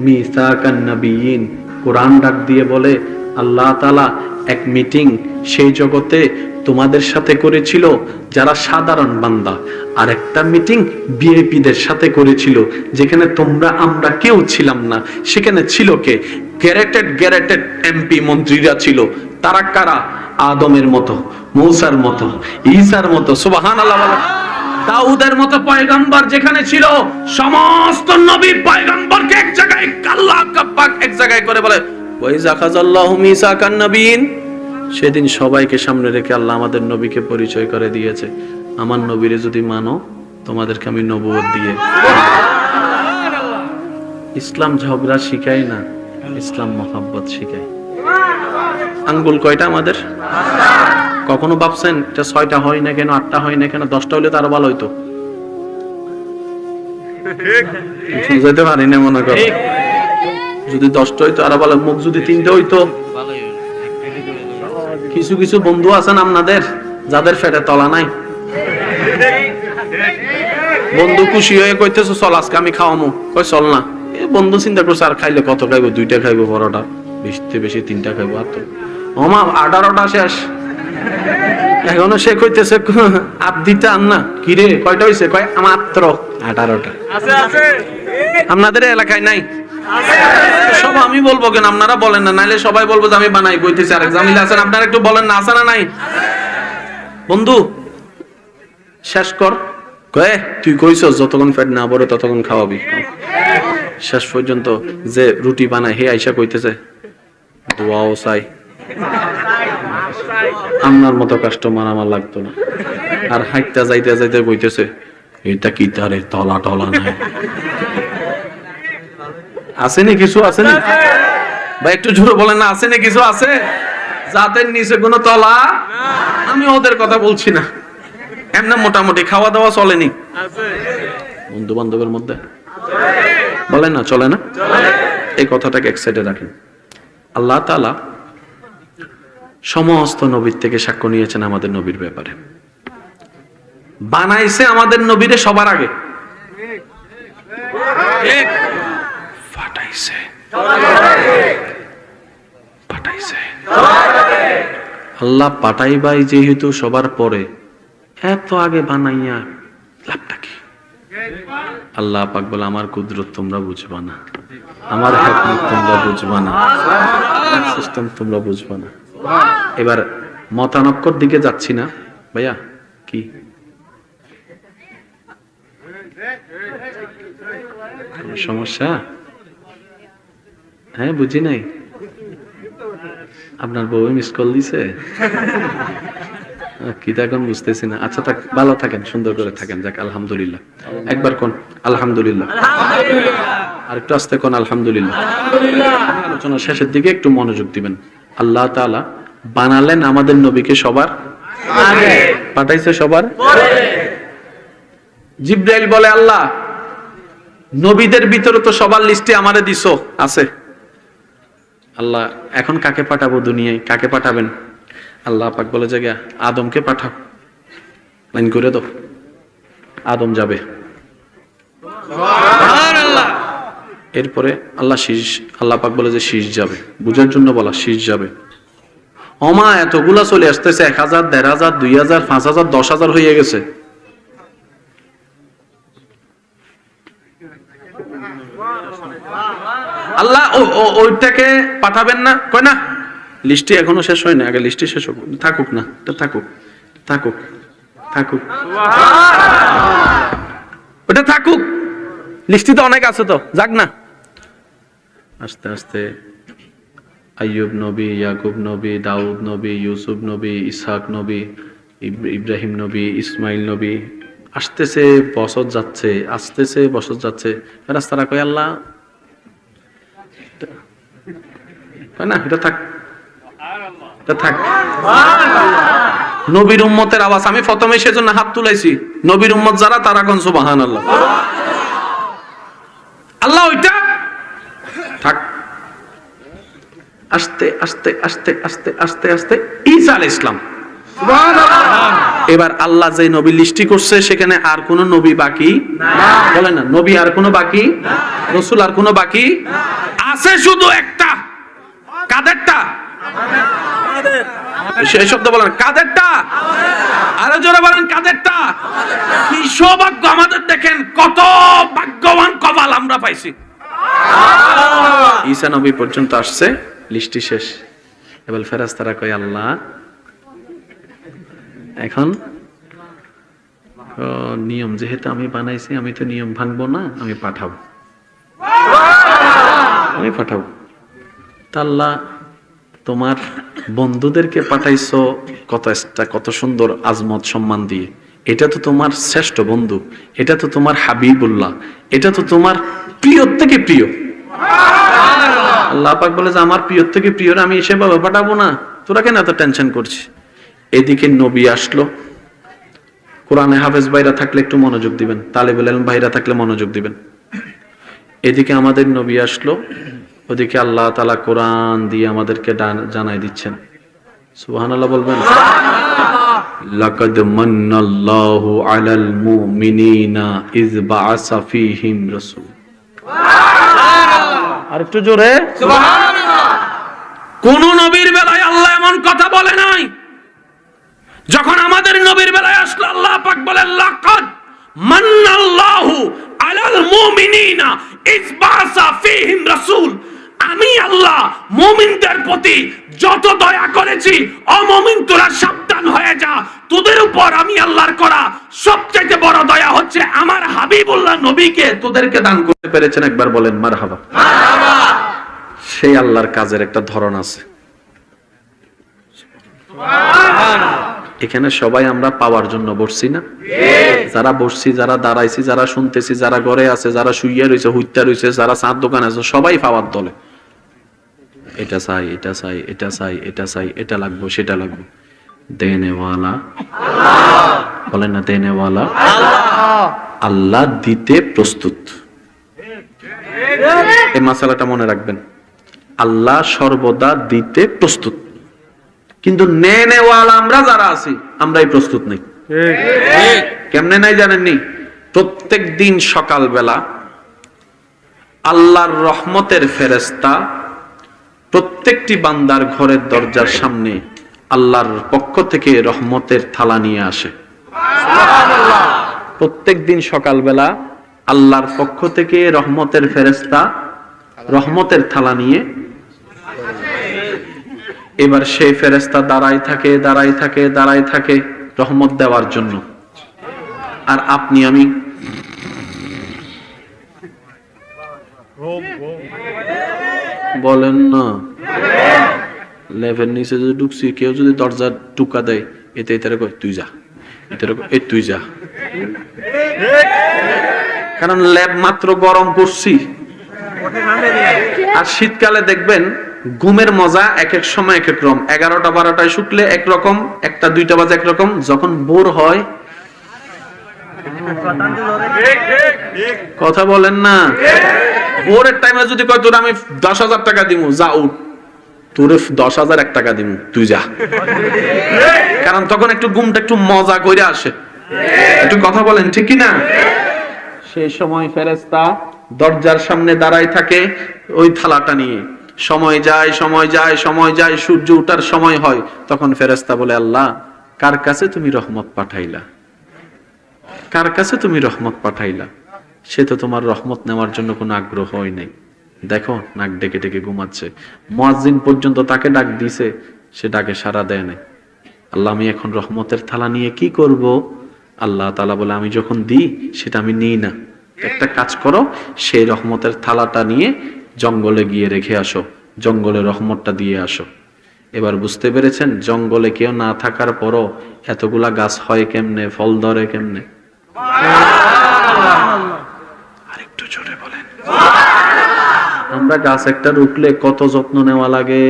মিসাকান নাবিয়িন, কোরআন ডাক দিয়ে বলে আল্লাহ তাআলা এক মিটিং সেই জগতে তোমাদের সাথে করেছিল যারা সাধারণ বান্দা, আর একটা মিটিং ভিআইপিদের সাথে করেছিল যেখানে তোমরা আমরা কেউ ছিলাম না। সেখানে ছিল কে? গ্যারেটেড এমপি মন্ত্রীরা ছিল। তারা কারা? আদমের মতো, মূসার মতো, ঈসার মতো, সুবহানাল্লাহ বলেন, দাউদের মতো পয়গম্বর যেখানে ছিল, সমস্ত নবী পয়গম্বরকে এক জায়গায় আল্লাহ পাক এক জায়গায় করে বলে ওয়া ইজ আখাযাল্লাহু মিসাকান নাবিয়িন। সেদিন সবাইকে সামনে রেখে আল্লাহ আমাদের নবীকে পরিচয় করে দিয়েছে, আমার নবীরে যদি মানো তোমাদেরকে আমি নবুয়ত দিয়ে। ইসলাম ঝগড়া শিখায় না, ইসলাম মহব্বত শিখায়। আঙ্গুল কয়টা আমাদের? কখনো ভাবছেন এটা 6টা হয় না কেন, 8টা হয় না কেন? 10টা হলে তো আরো ভালো হইতো। বুঝাইতে পারি না মনে করো, যদি 10টা হইতো আরো ভালো। মুখ যদি 3টে হইতো। কিছু কিছু বন্ধু আছেন আপনাদের যাদের পেটে তলা নাই, বন্ধু খুশি হয়ে কইতেছো চল আজকে আমি খাওয়ামু, কই চল না। এ বন্ধু চিন্তা করছে আর খাইলে কত খাইবো, 2টা খাইবো পরোটা, বেশি বেশি 3টা খাইবো। আর তো ওমা 18টা শেষ, এখনো সে কইতেছে আপদিটা আন্না কি রে, কয়টা হইছে? কয় মাত্র 18টা। আপনাদের এলাকায় নাই? সব আমি বলবো কেন, আপনারা বলেন না, নাইলে সবাই বলবো যে আমি বানাই কইতেছি। আরেক জামিল আছেন, আপনারা একটু বলেন না, আছে না নাই? বন্ধু শেষ কর, কয়ে তুই কইছস যতক্ষণ পেট না ভরে ততক্ষণ খাওয়াবি। শেষ পর্যন্ত যে রুটি বানায় হে আইসা কইতেছে দোয়াও চাই, আপনার মতো কাস্টমার আমার লাগতো না। আর হাইটটা যাইতে যাইতে কইতেছে এটা কি তারে তলা টলা নাই। আসেনি কিছু? আসেনি ভাই? একটু জোরে বলেন না, আসেনি কিছু? আছে যাদের নিচে কোনো তলা? আমি ওদের কথা বলছি না, এমনি মোটামুটি খাওয়া দাওয়া চলেনি বন্ধু বান্ধবের মধ্যে? বলেন না চলে না? এই কথাটাকে এক সাইডে রাখেন। আল্লাহ তাআলা সমস্ত নবীর থেকে সাক্ষ্য নিয়েছেন আমাদের নবীর ব্যাপারে। বানাইছে আমাদের নবীরে সবার আগে, ফাটাইছে পাঠাইছে। আল্লাহ পাঠাইবাই যেহেতু সবার পরে, এত আগে বানাইয়া লাভটা কি? আল্লাহ পাক বলে আমার কুদরত তোমরা বুঝবা না, আমার হিকমত তোমরা বুঝবা না, সিস্টেম তোমরা বুঝবা না। এবার মতানক্কর দিকে যাচ্ছি না ভাইয়া, কি সমস্যা? হ্যাঁ বুঝি নাই, আপনার বউ মিস কল দিছে কি তা এখন বুঝতেছি না। আচ্ছা থাক, ভালো থাকেন, সুন্দর করে থাকেন। যাক আলহামদুলিল্লাহ, একবার কোন আলহামদুলিল্লাহ, আর একটু আস্তে কোন আলহামদুলিল্লাহ। আলোচনা শেষের দিকে একটু মনোযোগ দিবেন। আল্লাহ তাআলা বানালেন আমাদের নবীকে সবার আগে, পাঠাইছে সবার পরে। জিবরাইল বলে আল্লাহ নবীদের ভিতরে তো সবার লিস্টে আমারে দিছো, আছে। আল্লাহ এখন কাকে পাঠাবো দুনিয়ায়, কাকে পাঠাবেন? আল্লাহ পাক বলে যে আদমকে পাঠাও, লাইন করে দাও, আদম যাবে। এরপরে আল্লাহ পাক বলে যে শীষ যাবে, বুঝার জন্য বলা শীষ যাবে। ওমা এতগুলা চলে আসতেছে, 1000, 1500, 2000, 5000, 10,000 হয়ে গেছে। আল্লাহ ওইটাকে পাঠাবেন না, কয় না লিস্টে এখনো শেষ হয় না, আগে লিস্টে শেষ হোক, থাকুক না, থাকুক থাকুক থাকুক, ওটা থাকুক, লিস্টে তো অনেক আছে, তো যাক না। আস্তে আস্তে আইয়ুব নবী, ইয়াকুব নবী, দাউদ নবী, ইউসুফ নবী, ইসহাক নবী, ইব্রাহিম নবী, ইসমাইল নবী, আসতেছে বছর যাচ্ছে, আসতেছে বছর যাচ্ছে। রাস্তারা কয় আল্লাহ না, এটা থাক, এটা থাক। নবীর উম্মতের আওয়াজ। আমি প্রথমে সেজন্য হাত তুলাইছি, নবীর উম্মত যারা তারা কোন সুবহানাল্লাহ। আল্লাহ ওইটা থাক। আস্তে আস্তে আস্তে আস্তে আস্তে আস্তে ঈসা আলাইহিস সালাম। এবার আল্লাহ যে নবী লিস্টি করছে সেখানে আর কোন নবী বাকি বলে না, নবী আর কোন বাকি, রাসূল আর কোন বাকি আছে, শুধু একটা। কাদেরটা? সেই শব্দ বলেন, কাদেরটা? আরো জোরে বলেন, কাদেরটা? কি সৌভাগ্য আমাদের! দেখেন কত ভাগ্যবান কপাল আমরা পাইছি। ঈসা নবী পর্যন্ত আসছে, লিস্টি শেষ। এবার ফেরেশতারা কয়, আল্লাহ এখন নিয়ম যেহেতু আমি বানাইছি, আমি তো নিয়ম ভাঙবো না, আমি পাঠাবো। তা আল্লাহ, তোমার বন্ধুদেরকে পাঠাইছো কত সুন্দর আজমত সম্মান দিয়ে। এটা তো তোমার শ্রেষ্ঠ বন্ধু, এটা তো তোমার হাবিবুল্লাহ, এটা তো তোমার প্রিয় থেকে প্রিয়। আল্লাহ পাক বলে যে আমার প্রিয় থেকে প্রিয় আমি সেভাবে পাঠাবো না, তোরা কেন এত টেনশন করছিস? এদিকে নবী আসলো। কোরআনে হাফেজ ভাইরা থাকলে একটু মনোযোগ দিবেন, তালেবুল ইলম ভাইরা থাকলে মনোযোগ দিবেন। এদিকে আমাদের নবী আসলো, ওদিকে আল্লাহ তাআলা কোরআন দিয়ে আমাদেরকে জানাই দিচ্ছেন। সুবহানাল্লাহ বলবেন। লাকাদ মান্নাল্লাহু আলাল মুমিনিনা ইয বাআসা ফীহিম রাসূল। আর একটু জোরে সুবহানাল্লাহ। কোন নবীর বেলায় আল্লাহ এমন কথা বলে নাই। যখন আমাদের নবীর বেলায় আসলো, আল্লাহ পাক বলেন লাকাদ মান্নাল্লাহু আলাল মুমিনিনা ইয বাআসা ফীহিম রাসূল। আমি আল্লাহ মুমিনদের প্রতি যত দয়া করেছি, অমুমিন তোরা সাবধান হয়ে যা। তোদের উপর আমি আল্লাহর করা সবচেয়ে বড় দয়া হচ্ছে আমার হাবিবুল্লাহ নবীকে তোদেরকে দান করতে পেরেছেন। একবার বলেন মারহাবা। সেই আল্লাহর কাজের একটা ধরন আছে। এখানে সবাই আমরা পাওয়ার জন্য বসছি না? যারা বসছি, যারা দাঁড়াইছি, যারা শুনতেছি, যারা ঘরে আছে, যারা শুইয়া রয়েছে, হুইত্যা রয়েছে, যারা চার দোকানে আছে, সবাই পাওয়ার দলে। এটা চাই, এটা চাই, এটা চাই, এটা চাই, এটা লাগবো, সেটা লাগবো। দেনেওয়ালা বলেন না, দেনেওয়ালা আল্লাহ দিতে প্রস্তুত। এই মাসালাটা মনে রাখবেন, আল্লাহ সর্বদা দিতে প্রস্তুত, কিন্তু নেওয়ালা আমরা যারা আছি আমরাই প্রস্তুত নেই। কেমনে নাই জানেননি? প্রত্যেক দিন সকালবেলা আল্লাহর রহমতের ফেরেশতা প্রত্যেকটি বান্দার ঘরের দরজার সামনে আল্লাহর পক্ষ থেকে রহমতের থালা নিয়ে আসে। প্রত্যেক দিন সকালবেলা আল্লাহর পক্ষ থেকে রহমতের ফেরেশতা রহমতের থালা নিয়ে, এবার সেই ফেরেশতা দাঁড়ায় থাকে, দাঁড়ায় থাকে, দাঁড়ায় থাকে রহমত দেওয়ার জন্য। আর আপনি আমি বলেন না, লেভেল নিচে যদি ঢুকছি, কেউ যদি দরজা টুকা দেয়, এতে এতে কয় তুই যা, এতে এই তুই যা। কারণ ল্যাব মাত্র গরম করছি। আর শীতকালে দেখবেন ঘুমের মজা এক এক সময় এক এক রকম। 11টা 12টায় শুকলে একরকম, 1টা 2টা বাজে একরকম, যখন ভোর হয় কথা বলেন না। ভোরের টাইমে যদি কয় তোর আমি 10,000 টাকা দিমু, যা উঠ, তোর 10,001 টাকা দিমু, তুই যা। কারণ তখন একটু ঘুমটা একটু মজা করে আসে। একটু কথা বলেন ঠিক কি না? সেই সময় ফেরেশতা দরজার সামনে দাঁড়ায় থাকে ওই থালাটা নিয়ে। সময় যায়, সময় যায়, সময় যায়, সূর্য ওঠার সময় হয়, তখন ফেরেশতা বলে আল্লাহ কার কাছে তুমি রহমত পাঠাইলা, কার কাছে তুমি রহমত পাঠাইলা? সে তো তোমার রহমত নেওয়ার জন্য কোনো আগ্রহ হয় নাই। দেখো নাক ডেকে ডেকে ঘুমাচ্ছে। মুয়াজ্জিন পর্যন্ত তাকে ডাক দিছে, সে ডাকে সাড়া দেয় নাই। আল্লাহ আমি এখন রহমতের থালা নিয়ে কি করব? আল্লাহ তাআলা বলে আমি যখন দিই সেটা আমি নিই না। একটা কাজ করো, সেই রহমতের থালাটা নিয়ে জঙ্গলে গিয়ে রেখে আসো, জঙ্গলে রহমতটা দিয়ে আসো। এবার বুঝতে পেরেছেন জঙ্গলে কেউ না থাকার পরও এতগুলা গাছ হয় কেমনে, ফল ধরে কেমনে? আরেকটু জোরে বলেন। আমরা গাছ একটা রুখলে কত যত্ন নেওয়া লাগে।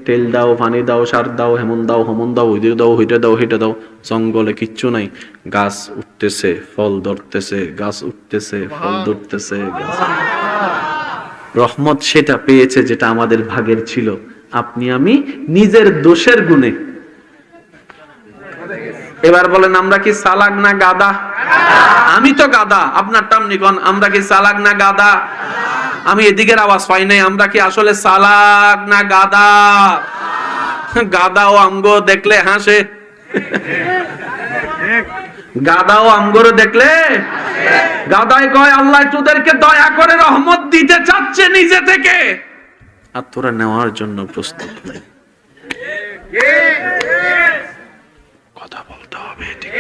তেল দাও, পানি দাও, সার দাও, হেমন দাও, হমন দাও, ওইদিকে দাও, ওইটা দাও, হেটা দাও, জঙ্গলে কিচ্ছু নাই। গাছ উঠতেছে, ফল ধরতেছে, গাছ উঠতেছে, ফল ধরতেছে। রহমত সেটা পেয়েছে যেটা আমাদের ভাগের ছিল। আপনি আমি নিজের দোষের গুণে। এবার বলেন আমরা কি চালাক না গাদা? আমি তো গাদা, আপনার টামনি কোন, আমরা কি চালাক না গাদা? আমি এদিকের আওয়াজ পাই নাই, আমরা কি আসলে চালাক না গাদা? গাদাও আমগো দেখলে হাসে, গাদাও আমগো দেখলে গাদাই কয় আল্লাহ তোদেরকে দয়া করে রহমত দিতে চাচ্ছে নিজে থেকে, আর তোরা নেওয়ার জন্য প্রস্তুত নেই। কথা বলতে হবে, ঠিক?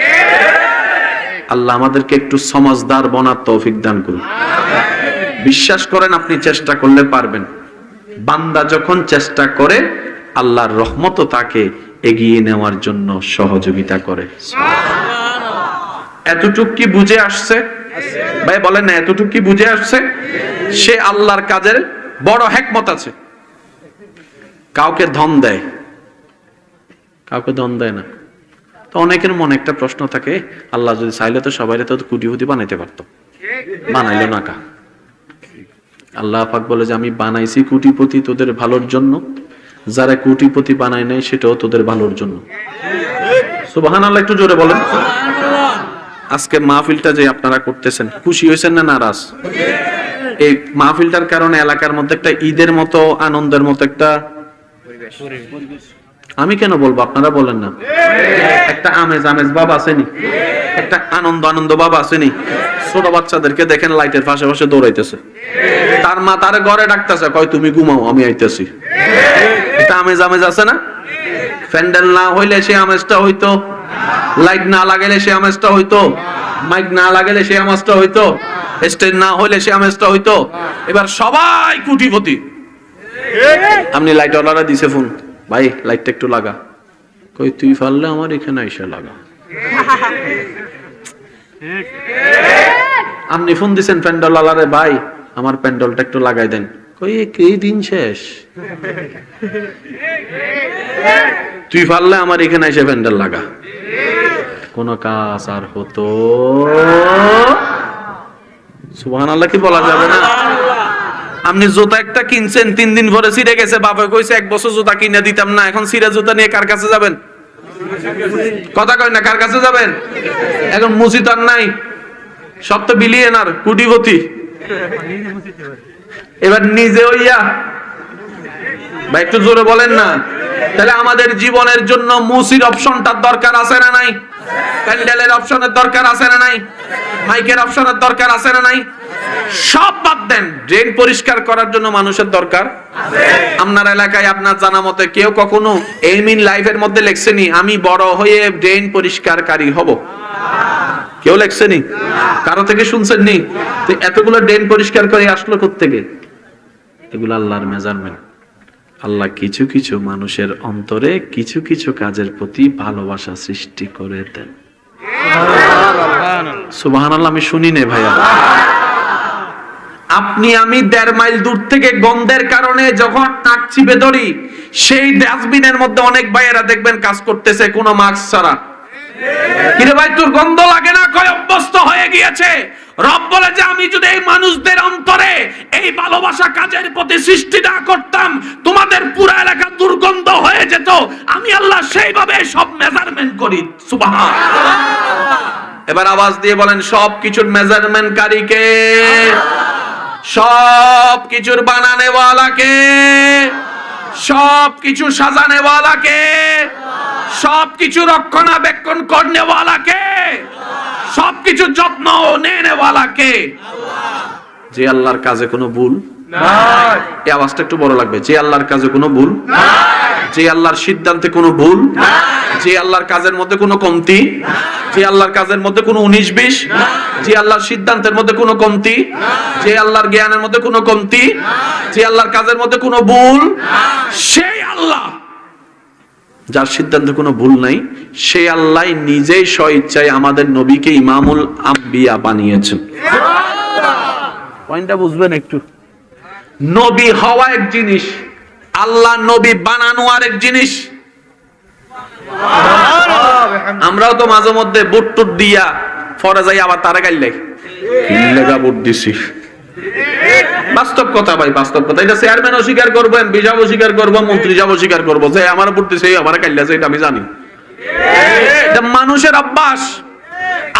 আল্লাহ আমাদেরকে একটু সমাজদার বনার তৌফিক দান করুন। বিশ্বাস করেন, আপনি চেষ্টা করলে পারবেন। বান্দা যখন চেষ্টা করে, আল্লাহর রহমতও তাকে এগিয়ে নেওয়ার জন্য সহযোগিতা করে। এতটুক কি বুঝে আসছে ভাই? বলেন না, এতটুক কি বুঝে আসছে? সে আল্লাহর কাজের বড় হিকমত আছে। কাউকে ধন দেয়, কাউকে ধন দেয় না। তো অনেকের মনে একটা প্রশ্ন থাকে, আল্লাহ যদি চাইলে তো সবাই তো কোটিপতি বানাইতে পারতো, বানাইলো না কা? আল্লাহ পাক বলে যে আমি বানাইছি কোটিপতি তোদের ভালোর জন্য, যারা কোটিপতি বানায় নাই সেটাও তোদের ভালোর জন্য। সুবহানাল্লাহ, একটু জোরে বলেন। আজকে মাহফিলটা যে আপনারা করতেছেন, খুশি হয়েছেন না নারাজ? এই মাহফিলটার কারণে এলাকার মধ্যে একটা ঈদের মতো, আনন্দের মতো একটা, আমি কেন বলবো আপনারা বলেন না, একটা আমেজ আমেজ ভাব আসেনি, একটা আনন্দ আনন্দ ভাব আসেনি? ছোট বাচ্চাদেরকে দেখেন লাইটের পাশে পাশে দৌড়াইতেছে, তার মা তার ঘরে ডাকতেছে, কয় তুমি ঘুমাও আমি আইতেছি। একটা আমেজ আমেজ আছে না? প্যান্ডেল না হইলে সে আমেজটা হইতো, লাইট না লাগাইলে সে আমেজটা হইতো, মাইক না লাগাইলে সে আমেজটা হইতো, স্টেজ না হইলে সে আমেজটা হইতো। এবার সবাই কোটিপতি। আপনি লাইট অর্ডার দিছে, ফোন ভাই লাইটটা একটু লাগা, কই তুই পারলে আমার এখানে এসে লাগা। আপনি ফোন দিছেন প্যান্ডেল আলারে, ভাই আমার প্যান্ডেলটা একটু লাগাই দেন, কই এই দিন শেষ, তুই পারলে আমার এখানে এসে প্যান্ডেল লাগা। কোন কাজ আর হতো? সুবহানাল্লাহ কি বলা যাবে না? আপনি জুতা একটা কিনছেন, 3 দিন পরে ছিঁড়ে গেছে, বাবা কইছে 1 বছর জুতা কিনে দিতাম না, এখন ছিঁড়া জুতা নিয়ে কার কাছে যাবেন? কথা কয় না, কার কাছে যাবেন? এখন মুসিদ আর নাই, সব তো বিলিয়নার কোটিপতি। এবার নিজে হইয়া, ভাই একটু জোরে বলেন না। তাহলে আমাদের জীবনের জন্য মুসির অপশনটার দরকার আছে না নাই? প্যান্ডেলের অপশনের দরকার আছে না নাই? মাইকের অপশনের দরকার আছে না নাই? সব বাদ দেন, ড্রেন পরিষ্কার করার জন্য মানুষের দরকার আছে। আপনার এলাকায় আপনার জানা মতে কেউ কখনো এইম ইন লাইফের মধ্যে লেখছেনি আমি বড় হয়ে ড্রেন পরিষ্কারকারী হব? কেউ লেখছেনি? কারো থেকে শুনছেন নি? তো এতগুলো ড্রেন পরিষ্কার করে আসলো কোত্থেকে? এগুলো আল্লাহর মেজারমেন্ট। আল্লাহ কিছু কিছু মানুষের অন্তরে কিছু কিছু কাজের প্রতি ভালোবাসা সৃষ্টি করে দেন। সুবহানাল্লাহ, আমি শুনি নে ভাইয়া। আপনি আমি 1.5 মাইল দূর থেকে গন্ধের কারণে যখন নাক চিপে ধরি, সেই ডাস্টবিনের মধ্যে অনেক ভাইয়েরা দেখবেন কাজ করতেছে কোনো মাস্ক ছাড়া। কিরে ভাই তোর গন্ধ লাগে না? কয় অভ্যস্ত হয়ে গিয়েছে। রব বলে যে আমি যদি এই মানুষদের অন্তরে এই ভালোবাসা কাজের প্রতি সৃষ্টি না করতাম, তোমাদের পুরো এলাকা দুর্গন্ধ হয়ে যেত। আমি আল্লাহ সেইভাবে সব মেজারমেন্ট করি। সুবহানাল্লাহ। এবার আওয়াজ দিয়ে বলেন, সব কিছুর মেজারমেন্ট কারী কে? সব কিছুর বানানে ওয়ালা কে? সব কিছু সাজানে ওয়ালা কে? সব কিছু রক্ষণাবেক্ষণ করনে ওয়ালা কে? সব কিছু যত্ন নেনে ওয়ালা কে? যে আল্লাহর কাজে কোনো ভুল নাই। এই আওয়াজটা একটু বড় লাগবে। যে আল্লাহর কাজে কোনো ভুল নাই, যে আল্লাহর সিদ্ধান্তে কোনো ভুল নাই, যে আল্লাহর কাজের মধ্যে কোনো কমতি নাই, যে আল্লাহর কাজের মধ্যে কোনো 19-20 নাই, যে আল্লাহর সিদ্ধান্তের মধ্যে কোনো কমতি নাই, যে আল্লাহর জ্ঞানের মধ্যে কোনো কমতি নাই, যে আল্লাহর কাজের মধ্যে কোনো ভুল নাই, সেই আল্লাহ যার সিদ্ধান্তে কোনো ভুল নাই, সেই আল্লাহ নিজেই স্বইচ্ছায় আমাদের নবীকে ইমামুল আম্বিয়া বানিয়েছেন। পয়েন্টটা বুঝবেন একটু। নবী হওয়া এক জিনিস, আল্লাহ নবী বানানো আরেক জিনিস। আমরাও তো মাঝে মধ্যে বুট টুট দিয়া ফরে যাই, আবার তারা গাইলে লেগা বুট দিছি। বাস্তব কথা ভাই, বাস্তব কথা। এটা চেয়ারম্যান অস্বীকার করবো, এমপি সাহেব অস্বীকার করবো, মন্ত্রী সাহেব অস্বীকার করবো যে আমার বুট দিছে, আমার কাইলাছে, এটা আমি জানি। এটা মানুষের অভ্যাস।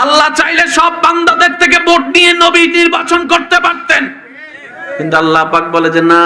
আল্লাহ চাইলে সব বান্দাদের থেকে ভোট নিয়ে নবী নির্বাচন করতে পারতেন, কিন্তু আল্লাহ পাক বলে যে না,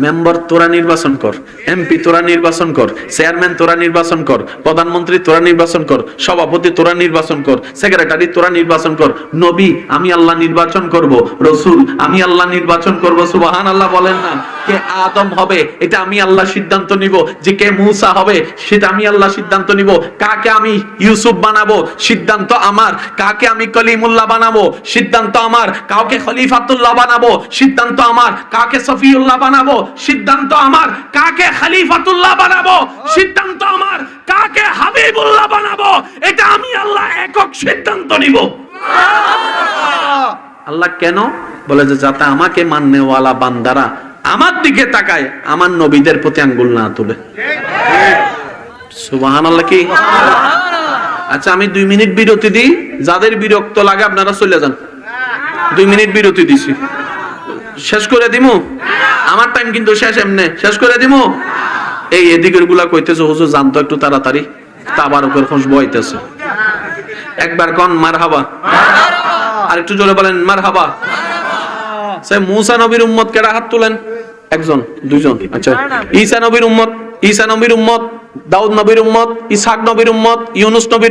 মেম্বার তোরা নির্বাচন কর, এমপি তোরা নির্বাচন কর, চেয়ারম্যান তোরা নির্বাচন কর, প্রধানমন্ত্রী তোরা নির্বাচন কর, সভাপতি তোরা নির্বাচন কর, সেক্রেটারি তোরা নির্বাচন কর। নবী আমি আল্লাহ নির্বাচন করব, রসুল আমি আল্লাহ নির্বাচন করব। সুবহানাল্লাহ বলেন না? কে আদম হবে এটা আমি আল্লাহ সিদ্ধান্ত নিব, যে কে মূসা হবে সেটা আমি আল্লাহ সিদ্ধান্ত নিব, কাকে আমি ইউসুফ বানাবো সিদ্ধান্ত আমার, কাকে আমি কলিমুল্লাহ বানাবো সিদ্ধান্ত আমার, কাউকে খলিফাতুল্লাহ বানাবো সিদ্ধান্ত আমার, কাকে সফিউল্লাহ বানাবো সিদ্ধান্ত আমার, কাকে খলিফাতুল্লাহ বানাবো সিদ্ধান্ত আমার, কাকে হাবিবুল্লাহ বানাবো এটা আমি আল্লাহ একক সিদ্ধান্ত নিব। আল্লাহ কেন বলে যে যাতে আমাকে মাননেওয়ালা বান্দারা আমার দিকে তাকায়, আমার নবীদের প্রতি আঙ্গুল না তুলে। সুবহানাল্লাহ কি? আচ্ছা আমি 2 মিনিট বিরতি দিই, যাদের বিরক্ত লাগে আপনারা চলে যান। 2 মিনিট বিরতি দিছি, শেষ করে দিমু। আমার টাইম কিন্তু শেষ, এমনি শেষ করে দিমু। এই এদিকের গুলা কইতেছে হুজুর জানতো একটু তাড়াতাড়ি, তাবার উপর খোঁজ বইতেছে। একবার কোন মারহাবা, আর একটু জোরে বলেন মারহাবা। সে মুসা নবীর উম্মত কেডা? হাত তুলেন। একজন, দুইজন, আচ্ছা। ঈসা নবীর উম্মত, ঈসা নবীর উম্মত, দাউদ নবীর উম্মত, ইসহাক নবীর উম্মত, ইউনুস নবীর